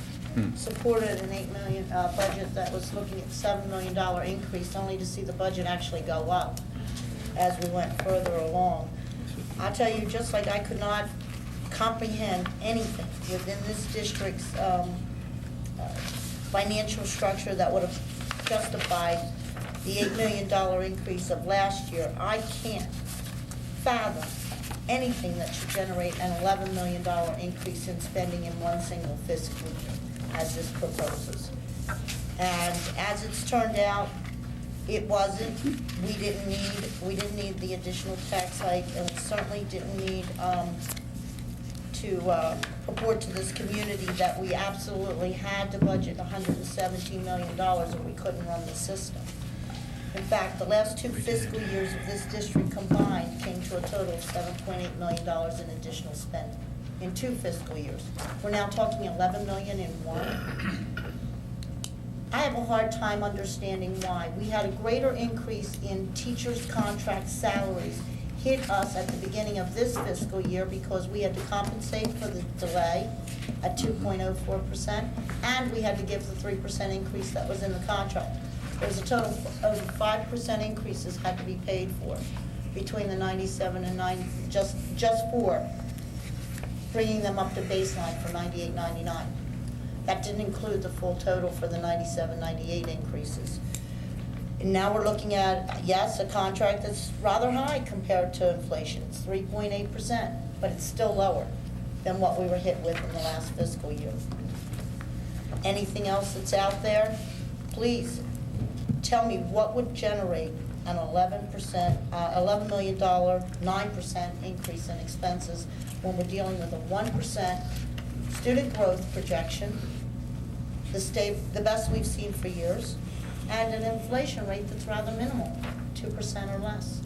supported an $8 million budget that was looking at $7 million increase, only to see the budget actually go up as we went further along. I'll tell you, just like I could not comprehend anything within this district's financial structure that would have justified the $8 million increase of last year, I can't fathom anything that should generate an $11 million increase in spending in one single fiscal year, as this proposes. And as it's turned out, it wasn't. We didn't need the additional tax hike, and we certainly didn't need to report to this community that we absolutely had to budget $117 million or we couldn't run the system. In fact, the last 2 fiscal years of this district combined came to a total of $7.8 million in additional spending in 2 fiscal years. We're now talking $11 million in one. I have a hard time understanding why. We had a greater increase in teachers' contract salaries hit us at the beginning of this fiscal year because we had to compensate for the delay at 2.04%, and we had to give the 3% increase that was in the contract. There was a total of over 5% increases had to be paid for between the 97 and 90, just for bringing them up to baseline for 98, 99. That didn't include the full total for the 97, 98 increases. And now we're looking at, yes, a contract that's rather high compared to inflation. It's 3.8%, but it's still lower than what we were hit with in the last fiscal year. Anything else that's out there, please tell me what would generate an $11 million, 9% increase in expenses when we're dealing with a 1% student growth projection, the best we've seen for years, and an inflation rate that's rather minimal, 2% or less.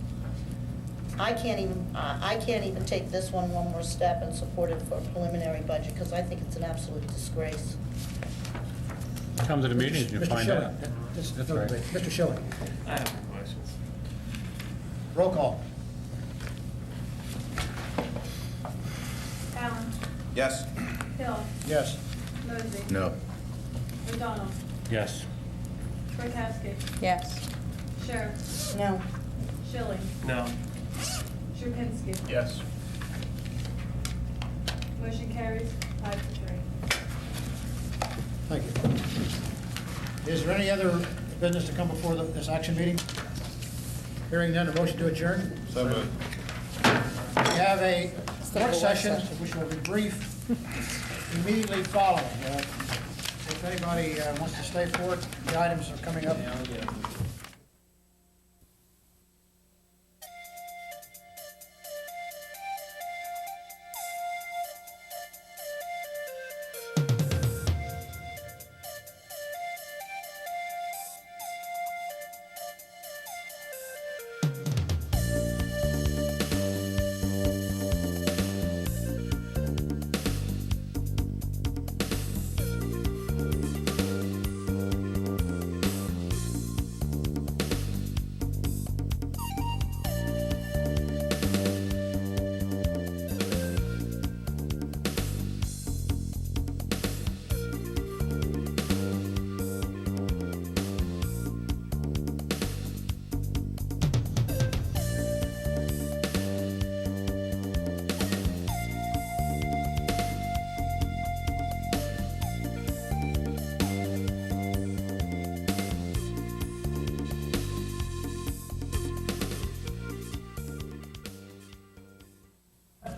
I can't even take this one more step and support it for a preliminary budget because I think it's an absolute disgrace. Come to the meetings and you'll find out. That's right. Mr. Schilling. I have no questions. Roll call. Allen. Yes. Hill. Yes. Mosey. No. McDonald. Yes. Prokowski. Yes. Sher. No. Schilling. No. Sierpinski. Yes. Motion carries 5-3. Thank you. Is there any other business to come before this action meeting? Hearing none, a motion to adjourn? So moved. We have a work session, which will be brief, immediately following. If anybody wants to stay for it, the items are coming up.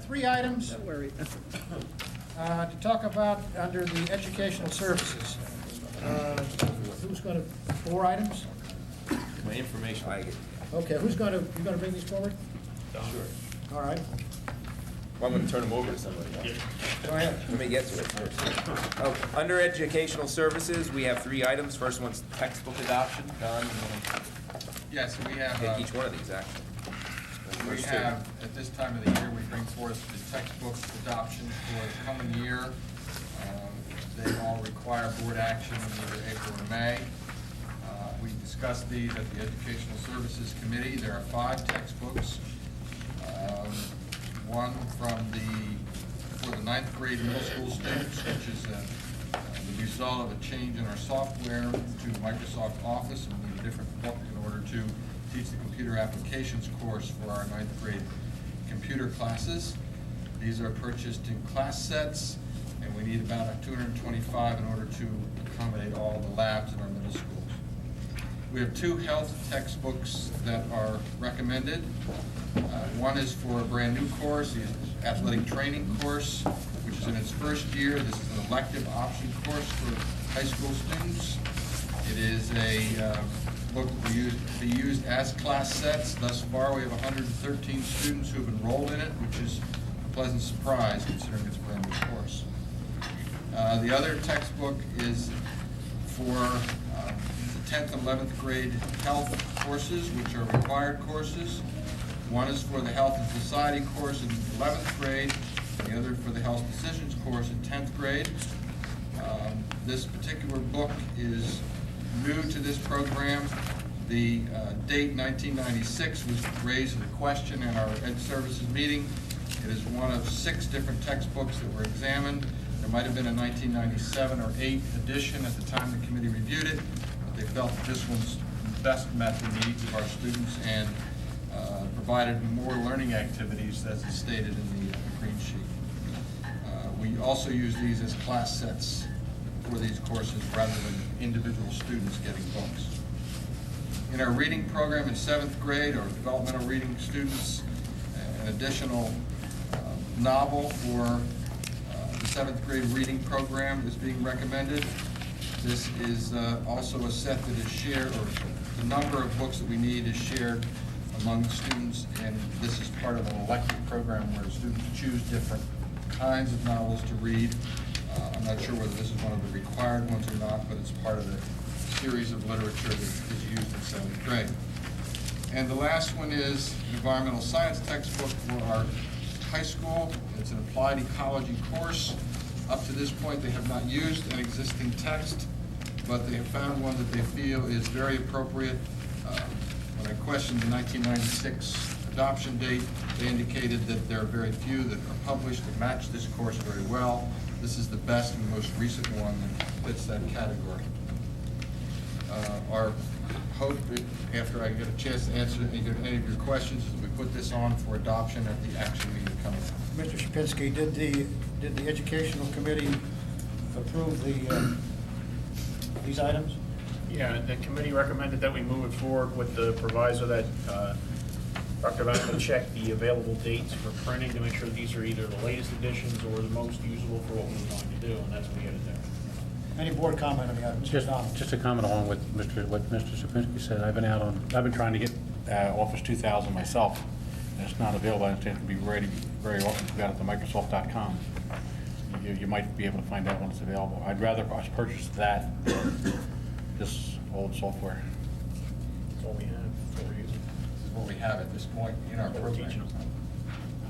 Three items to talk about under the educational services. Who's going to, 4 items? My information. Okay, who's going to, you going to bring these forward? Sure. All right. Well, I'm going to turn them over to somebody. Go ahead. Let me get to it first. Oh, under educational services, we have 3 items. First one's textbook adoption. Don, you want Yes, we have. to take each one of these, actually? We First 2. have, at this time of the year, we bring forth the textbook adoption for the coming year. They all require board action in either April or May. We discussed these at the Educational Services Committee. There are 5 textbooks. One for the 9th grade middle school students, which is the result of a change in our software to Microsoft Office, and we need a different book in order to teach the computer applications course for our 9th grade computer classes. These are purchased in class sets, and we need about 225 in order to accommodate all the labs in our middle schools. We have 2 health textbooks that are recommended. One is for a brand new course, the athletic training course, which is in its first year. This is an elective option course for high school students. It is a book that will be used as class sets. Thus far, we have 113 students who have enrolled in it, which is a pleasant surprise considering it's a brand new course. The other textbook is for the 10th and 11th grade health courses, which are required courses. One is for the Health and Society course in 11th grade, and the other for the Health Decisions course in 10th grade. This particular book is new to this program. The date 1996 was raised as a question at our Ed Services meeting. It is one of 6 different textbooks that were examined. There might have been a 1997 or 8 edition at the time the committee reviewed it, but they felt that this one's best met the needs of our students and provided more learning activities, as is stated in the green sheet. We also use these as class sets for these courses rather than individual students getting books. In our reading program in 7th grade, or developmental reading students, an additional novel for the 7th grade reading program is being recommended. This is also a set that is shared, or the number of books that we need is shared among students, and this is part of an elective program where students choose different kinds of novels to read. I'm not sure whether this is one of the required ones or not, but it's part of the series of literature that is used in 7th grade. And the last one is an environmental science textbook for our high school. It's an applied ecology course. Up to this point, they have not used an existing text, but they have found one that they feel is very appropriate. When I questioned the 1996 adoption date, they indicated that there are very few that are published that match this course very well. This is the best and most recent one that fits that category. Our hope, after I get a chance to answer any of your questions, is we put this on for adoption at the action meeting coming up. Mr. Shapinsky, did the Educational Committee approve these items? Yeah, the committee recommended that we move it forward with the proviso that Dr. Van will check the available dates for printing to make sure that these are either the latest editions or the most usable for what we're going to do, and that's what we got to do. Any board comment on the items? Just a comment along with what Mr. Sapinski said. I've been trying to get Office 2000 myself, and it's not available. I understand it can be ready very often. If you got it to Microsoft.com, you might be able to find out when it's available. I'd rather us purchase that than this old software. That's all we have, that's what we're using. This is what we have at this point in our program.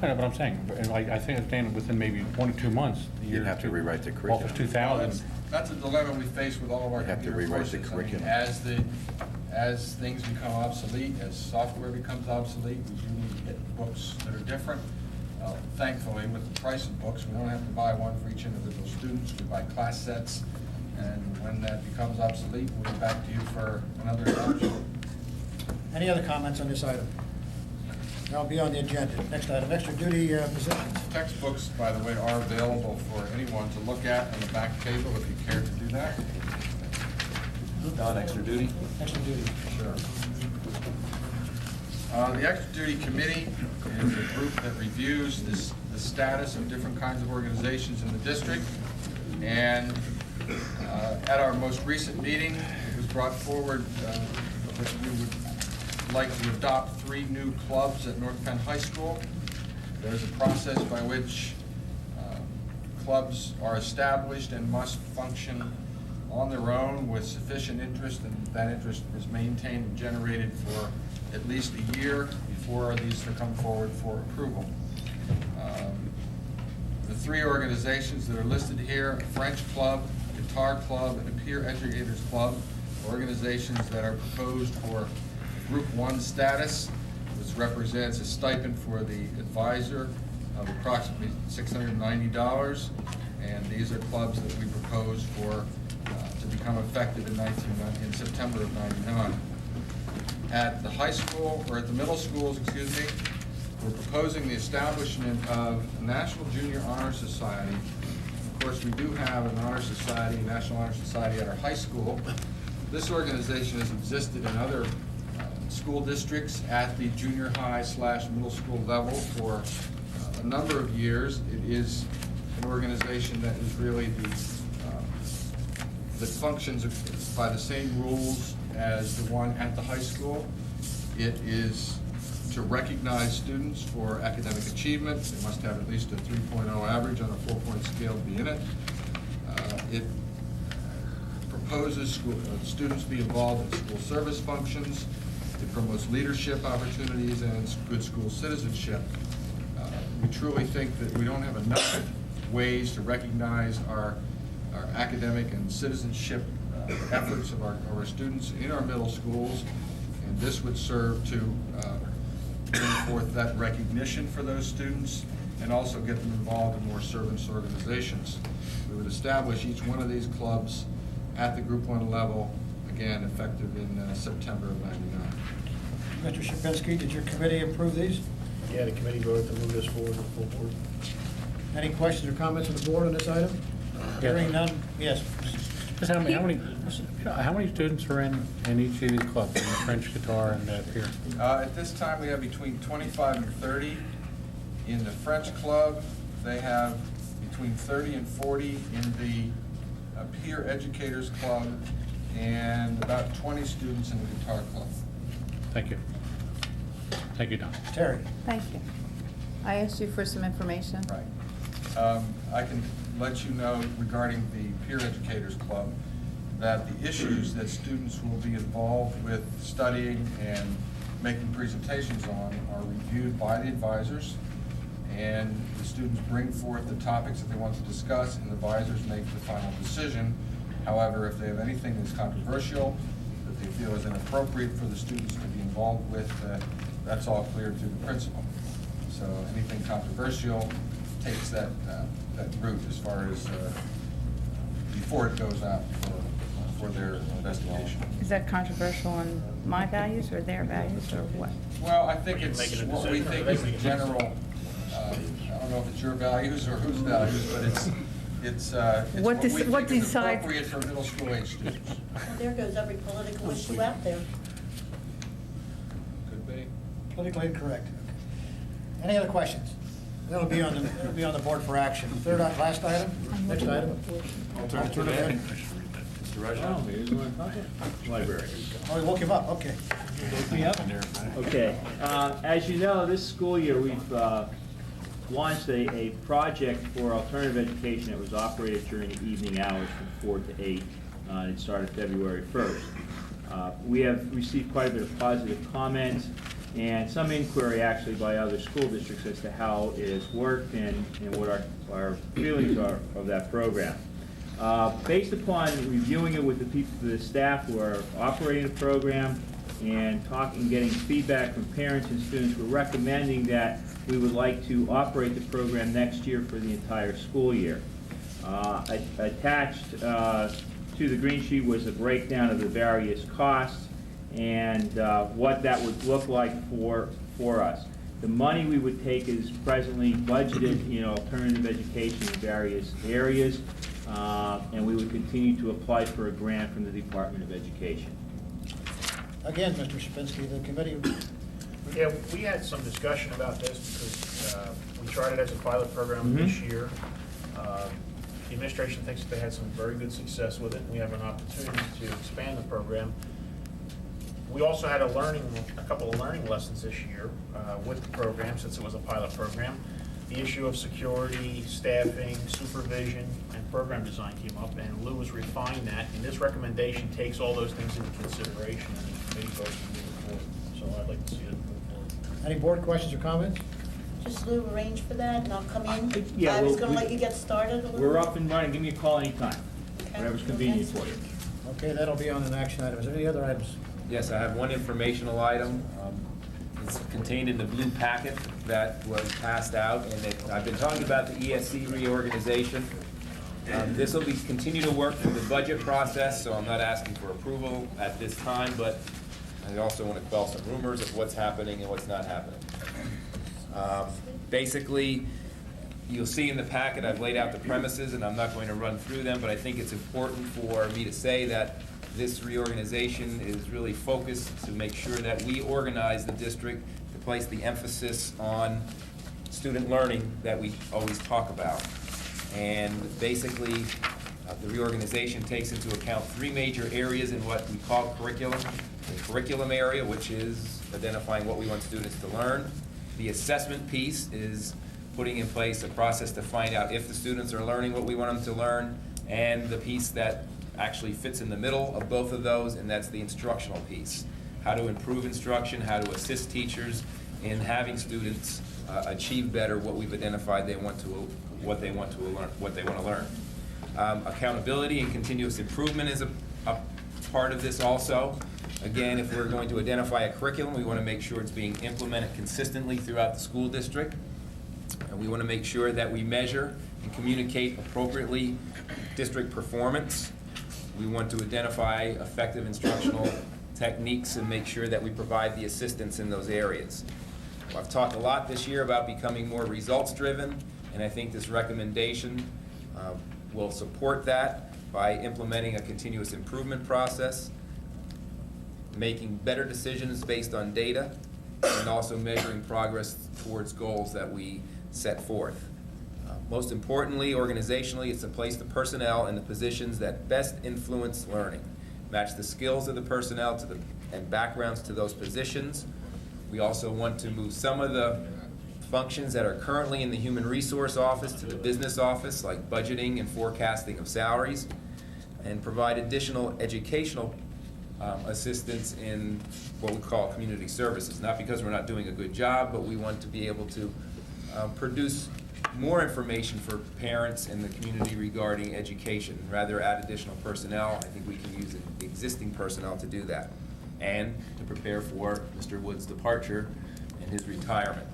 I know, but I'm saying, I think within maybe 1 or 2 months. You'd have to rewrite the curriculum. Office 2000. That's a dilemma we face with all of our You have to computer rewrite the courses. I mean, curriculum. as things become obsolete, as software becomes obsolete, we do need to get books that are different. Thankfully, with the price of books, we don't have to buy one for each individual student. We buy class sets, and when that becomes obsolete, we'll be back to you for another adoption. Any other comments on this item? That'll be on the agenda. Next item, extra duty positions. Textbooks, by the way, are available for anyone to look at on the back table if you care to do that. Don, extra duty? Extra duty. Sure. The Extra Duty Committee is a group that reviews the status of different kinds of organizations in the district. And at our most recent meeting, it was brought forward that we would like to adopt 3 new clubs at North Penn High School. There's a process by which clubs are established and must function on their own with sufficient interest, and that interest is maintained and generated for at least a year before these to come forward for approval. The 3 organizations that are listed here, a French club, guitar club, and a peer educators club, organizations that are proposed for Group 1 status. This represents a stipend for the advisor of approximately $690, and these are clubs that we propose for to become effective in September of '99. At the high school, or at the middle schools, excuse me, we're proposing the establishment of a National Junior Honor Society. Of course, we do have an honor society, National Honor Society at our high school. This organization has existed in other school districts at the junior high / middle school level for a number of years. It is an organization that is really that functions by the same rules as the one at the high school. It is to recognize students for academic achievement. They must have at least a 3.0 average on a 4-point scale to be in it. It proposes students be involved in school service functions. It promotes leadership opportunities and good school citizenship. We truly think that we don't have enough ways to recognize our academic and citizenship efforts of our students in our middle schools, and this would serve to bring forth that recognition for those students and also get them involved in more service organizations. We would establish each one of these clubs at the Group 1 level, again, effective in September of '99. Mr. Shapinsky, did your committee approve these? Yeah, the committee voted to move this forward to the full board. Any questions or comments from the board on this item? Hearing none, yes. Just how many students are in each of these clubs, in the French guitar and peer? At this time, we have between 25 and 30. In the French club, they have between 30 and 40 in the peer educators club, and about 20 students in the guitar club. Thank you. Thank you, Don. Terry. Thank you. I asked you for some information. Right. I can let you know regarding the Peer Educators Club that the issues that students will be involved with studying and making presentations on are reviewed by the advisors, and the students bring forth the topics that they want to discuss, and the advisors make the final decision. However, if they have anything that's controversial, that they feel is inappropriate for the students to be involved with, that's all cleared through the principal. So anything controversial takes that route as far as before it goes out for for their investigation. Is that controversial on my values or their values or what? Well, I think it's Making a what we decision, think or is they the making a general, I don't know if it's your values or whose values, but it's What what we think is decides- appropriate for middle school age students. Well, there goes every political issue out there. Could be. Politically incorrect. Any other questions? That'll be on the board for action. Third, last item, next item. Alternative ed. Library. Oh, we woke him up, okay. Okay, as you know, this school year, we've launched a project for alternative education that was operated during the evening hours from 4 to 8. It started February 1st. We have received quite a bit of positive comments and some inquiry actually by other school districts as to how it has worked and what our feelings are of that program. Based upon reviewing it with the people, the staff who are operating the program and getting feedback from parents and students, we're recommending that we would like to operate the program next year for the entire school year. Attached to the green sheet was a breakdown of the various costs and what that would look like for us. The money we would take is presently budgeted, alternative education in various areas, and we would continue to apply for a grant from the Department of Education. Again, Mr. Shapinsky, the committee. Yeah, we had some discussion about this because we tried it as a pilot program this year. The administration thinks that they had some very good success with it, and we have an opportunity to expand the program. We also had a couple of learning lessons this year with the program, since it was a pilot program. The issue of security, staffing, supervision, and program design came up, and Lou has refined that, and this recommendation takes all those things into consideration, and the committee votes to move it forward. So I'd like to see it move forward. Any board questions or comments? Just Lou, arrange for that, and I'll come in. Yeah, I was well, gonna let you get started a little. We're up and running. Give me a call anytime, whatever's convenient for you. Okay, that'll be on an action item. Is there any other items? Yes, I have one informational item. It's contained in the blue packet that was passed out, and I've been talking about the ESC reorganization. This will continue to work through the budget process, so I'm not asking for approval at this time, but I also want to quell some rumors of what's happening and what's not happening. Basically, you'll see in the packet, I've laid out the premises, and I'm not going to run through them, but I think it's important for me to say that this reorganization is really focused to make sure that we organize the district to place the emphasis on student learning that we always talk about. And basically, the reorganization takes into account three major areas in what we call curriculum. The curriculum area, which is identifying what we want students to learn. The assessment piece is putting in place a process to find out if the students are learning what we want them to learn, and the piece that actually fits in the middle of both of those, and that's the instructional piece. How to improve instruction, how to assist teachers in having students achieve better what we've identified what they want to learn. Accountability and continuous improvement is a part of this also. Again, if we're going to identify a curriculum, we want to make sure it's being implemented consistently throughout the school district. And we want to make sure that we measure and communicate appropriately district performance. We want to identify effective instructional techniques and make sure that we provide the assistance in those areas. Well, I've talked a lot this year about becoming more results-driven, and I think this recommendation will support that by implementing a continuous improvement process, making better decisions based on data, and also measuring progress towards goals that we set forth. Most importantly, organizationally, it's to place the personnel in the positions that best influence learning, match the skills of the personnel and backgrounds to those positions. We also want to move some of the functions that are currently in the human resource office to the business office, like budgeting and forecasting of salaries, and provide additional educational assistance in what we call community services. Not because we're not doing a good job, but we want to be able to produce more information for parents and the community regarding education. Rather add additional personnel, I think we can use existing personnel to do that, and to prepare for Mr. Wood's departure and his retirement.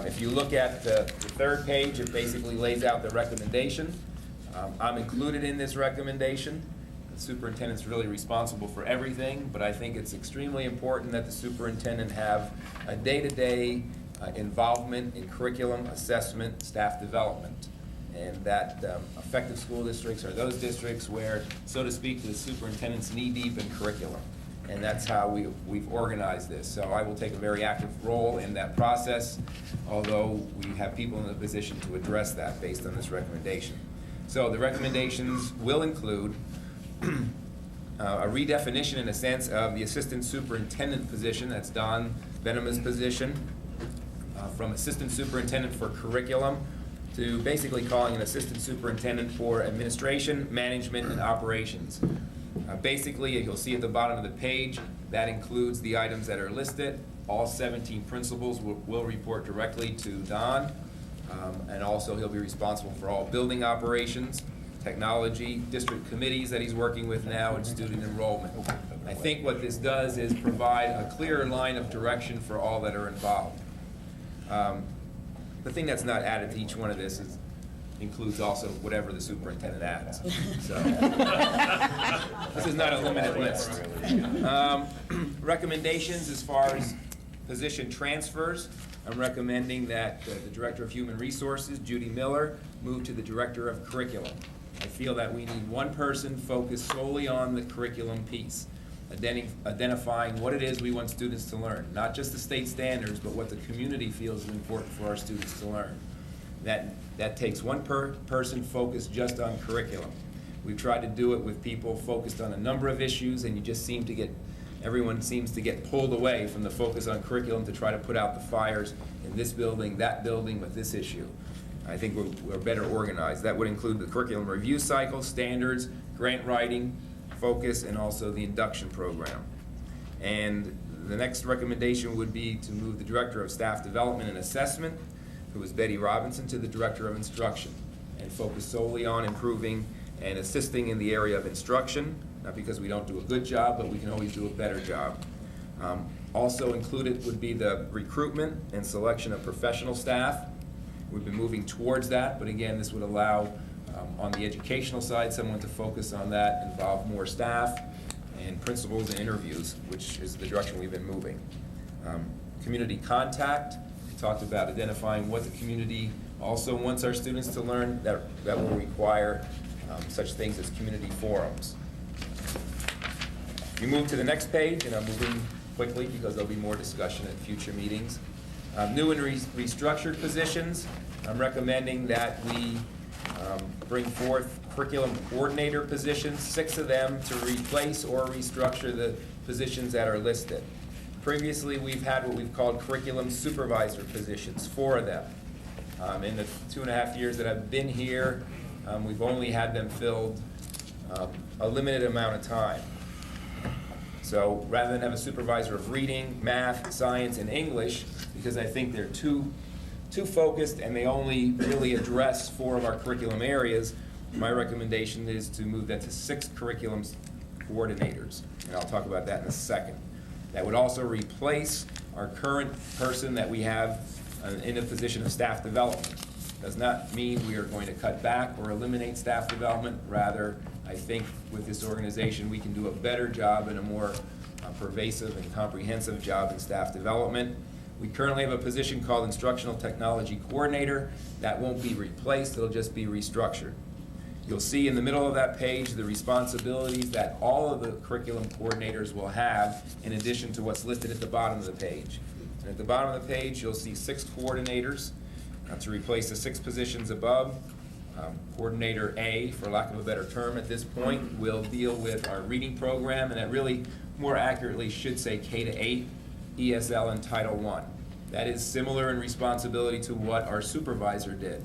If you look at the third page, it basically lays out the recommendation. I'm included in this recommendation. the superintendent's really responsible for everything, but I think it's extremely important that the superintendent have a day-to-day involvement in curriculum, assessment, staff development. And that effective school districts are those districts where, so to speak, the superintendent's knee-deep in curriculum. And that's how we've organized this. So I will take a very active role in that process, although we have people in the position to address that based on this recommendation. So the recommendations will include a redefinition, in a sense, of the assistant superintendent position, that's Don Benema's position, from assistant superintendent for curriculum to basically calling an assistant superintendent for administration, management, and operations. Basically, you'll see at the bottom of the page, that includes the items that are listed. All 17 principals will report directly to Don, and also he'll be responsible for all building operations, technology, district committees that he's working with now, and student enrollment. I think what this does is provide a clearer line of direction for all that are involved. The thing that's not added to each one of this includes also whatever the superintendent adds. So this is not a limited list. Recommendations as far as position transfers, I'm recommending that the Director of Human Resources, Judy Miller, move to the Director of Curriculum. I feel that we need one person focused solely on the curriculum piece, identifying what it is we want students to learn, not just the state standards, but what the community feels is important for our students to learn. That takes one person focused just on curriculum. We've tried to do it with people focused on a number of issues, and you just everyone seems to get pulled away from the focus on curriculum to try to put out the fires in this building, that building, with this issue. I think we're better organized. That would include the curriculum review cycle, standards, grant writing, focus, and also the induction program. And the next recommendation would be to move the Director of Staff Development and Assessment, who is Betty Robinson, to the Director of Instruction, and focus solely on improving and assisting in the area of instruction, not because we don't do a good job, but we can always do a better job. Also included would be the recruitment and selection of professional staff. We've been moving towards that, but again, this would allow, on the educational side, someone to focus on that, involve more staff and principals and interviews, which is the direction we've been moving. Community contact, we talked about identifying what the community also wants our students to learn. That will require such things as community forums. We move to the next page, and I'm moving quickly because there'll be more discussion at future meetings. New and restructured positions, I'm recommending that we bring forth curriculum coordinator positions, 6 of them, to replace or restructure the positions that are listed. Previously, we've had what we've called curriculum supervisor positions, 4 of them. In the 2.5 years that I've been here, we've only had them filled a limited amount of time. So rather than have a supervisor of reading, math, science, and English, because I think they're too focused and they only really address 4 of our curriculum areas, my recommendation is to move that to 6 curriculum coordinators. And I'll talk about that in a second. That would also replace our current person that we have in a position of staff development. Does not mean we are going to cut back or eliminate staff development. Rather, I think with this organization we can do a better job and a more pervasive and comprehensive job in staff development. We currently have a position called Instructional Technology Coordinator. That won't be replaced, it'll just be restructured. You'll see in the middle of that page the responsibilities that all of the curriculum coordinators will have in addition to what's listed at the bottom of the page. And at the bottom of the page you'll see 6 coordinators to replace the 6 positions above. Coordinator A, for lack of a better term at this point, will deal with our reading program, and that really more accurately should say K-8, ESL, and Title I. That is similar in responsibility to what our supervisor did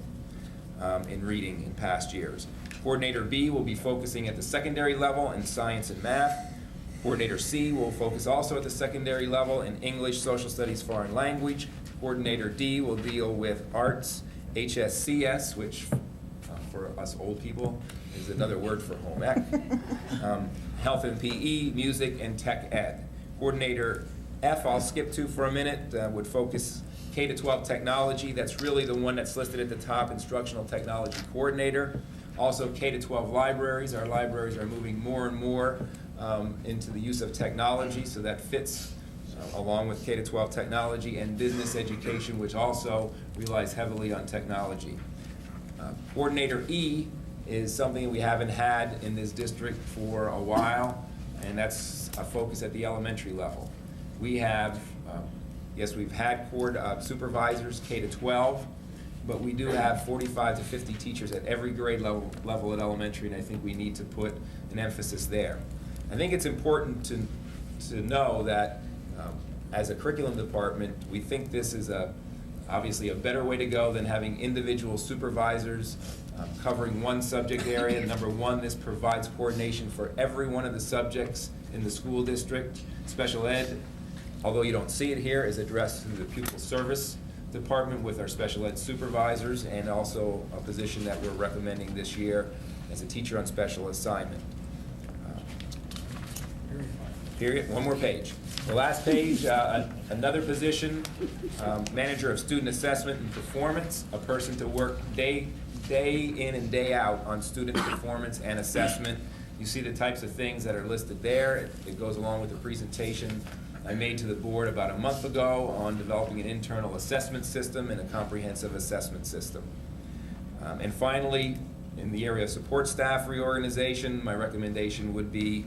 in reading in past years. Coordinator B will be focusing at the secondary level in science and math. Coordinator C will focus also at the secondary level in English, social studies, foreign language. Coordinator D will deal with arts, HSCS, which for us old people is another word for home ec, health and PE, music, and tech ed. Coordinator F, I'll skip to for a minute, would focus K-12 technology, that's really the one that's listed at the top, instructional technology coordinator. Also K-12 libraries. Our libraries are moving more and more into the use of technology, so that fits along with K-12 technology, and business education, which also relies heavily on technology. Coordinator E is something we haven't had in this district for a while, and that's a focus at the elementary level. We have, yes, we've had supervisors K-12, but we do have 45 to 50 teachers at every grade level at elementary, and I think we need to put an emphasis there. I think it's important to know that as a curriculum department, we think this is obviously a better way to go than having individual supervisors covering one subject area. Number one, this provides coordination for every one of the subjects in the school district. Special ed, although you don't see it here, is addressed through the pupil service department with our special ed supervisors, and also a position that we're recommending this year as a teacher on special assignment. Period. One more page. The last page, another position, manager of student assessment and performance, a person to work day in and day out on student performance and assessment. You see the types of things that are listed there. It goes along with the presentation I made to the board about a month ago on developing an internal assessment system and a comprehensive assessment system. And finally, in the area of support staff reorganization, my recommendation would be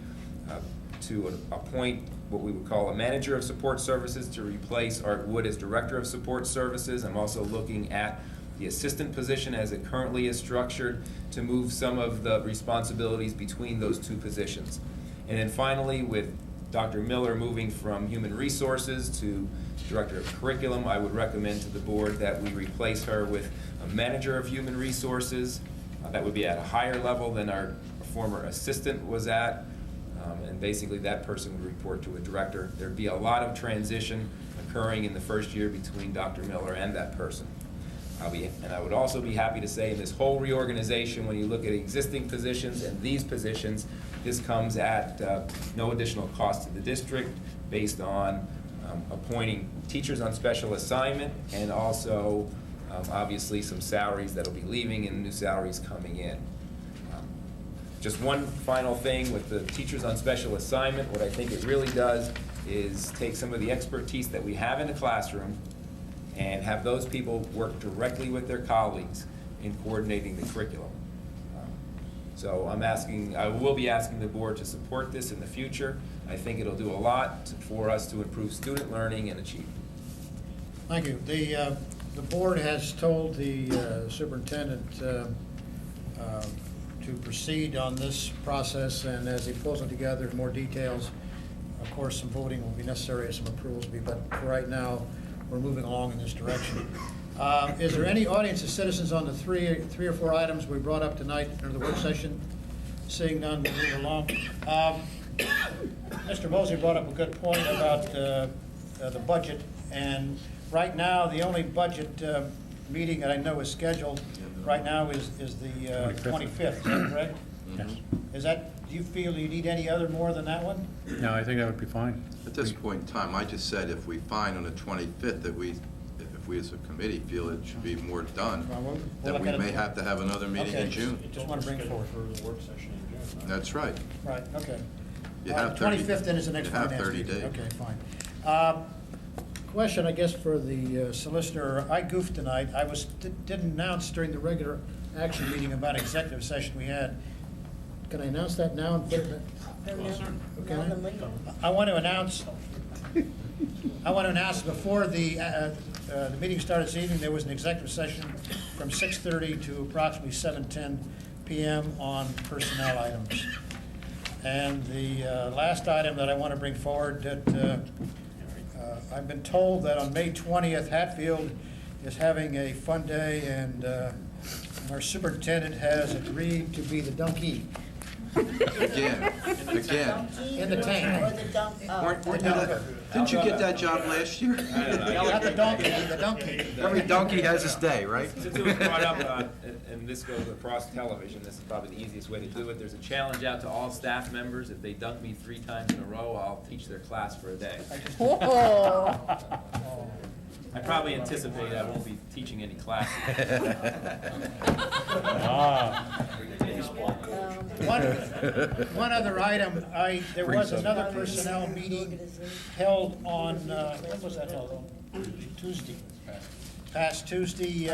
to appoint what we would call a manager of support services to replace Art Wood as director of support services. I'm also looking at the assistant position as it currently is structured to move some of the responsibilities between those two positions. And then finally, with Dr. Miller moving from human resources to director of curriculum, I would recommend to the board that we replace her with a manager of human resources. That would be at a higher level than our former assistant was at. And basically that person would report to a director. There'd be a lot of transition occurring in the first year between Dr. Miller and that person. And I would also be happy to say in this whole reorganization, when you look at existing positions and these positions, this comes at no additional cost to the district based on appointing teachers on special assignment, and also obviously some salaries that'll be leaving and new salaries coming in. Just one final thing with the teachers on special assignment, what I think it really does is take some of the expertise that we have in the classroom and have those people work directly with their colleagues in coordinating the curriculum. So I will be asking the board to support this in the future. I think it'll do a lot for us to improve student learning and achievement. Thank you. The board has told the superintendent to proceed on this process, and as he pulls it together in more details, of course, some voting will be necessary, some approvals will be, but for right now, we're moving along in this direction. Is there any audience of citizens on the three or four items we brought up tonight in the work session? Seeing none, we'll move along. Mr. Mosley brought up a good point about the budget, and right now, the only budget meeting that I know is scheduled right now is the 25th, is that correct? Yes. Do you feel you need any other more than that one? No, I think that would be fine. At this point in time, I just said if we find on the 25th that if we as a committee feel it should be more done, then we may have to have another meeting in June. Just want to bring it forward. For the work session in June, right? That's right. Right, okay. You have 30 25th then is the next you have finance 30 meeting. days. Okay, fine. Question, I guess, for the solicitor. I goofed tonight. I didn't announce during the regular action meeting about executive session we had. Can I announce that now? And put it okay. I want to announce before the meeting started this evening, there was an executive session from 6:30 to approximately 7:10 p.m. on personnel items. And the last item that I want to bring forward, that I've been told that on May 20th, Hatfield is having a fun day, and our superintendent has agreed to be the donkey. Again. In the tank. Didn't you get that job last year? Not the donkey. Every donkey has its day, right? Since it was brought up, and this goes across television, this is probably the easiest way to do it. There's a challenge out to all staff members. If they dunk me 3 times in a row, I'll teach their class for a day. I probably anticipate I won't be teaching any classes. One other item, there was another personnel meeting held on, when was that held on? Tuesday. Past Tuesday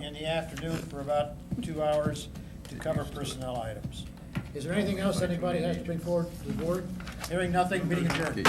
in the afternoon for about 2 hours to cover personnel items. Is there anything else anybody has to bring forward to the board? Hearing nothing, meeting adjourned.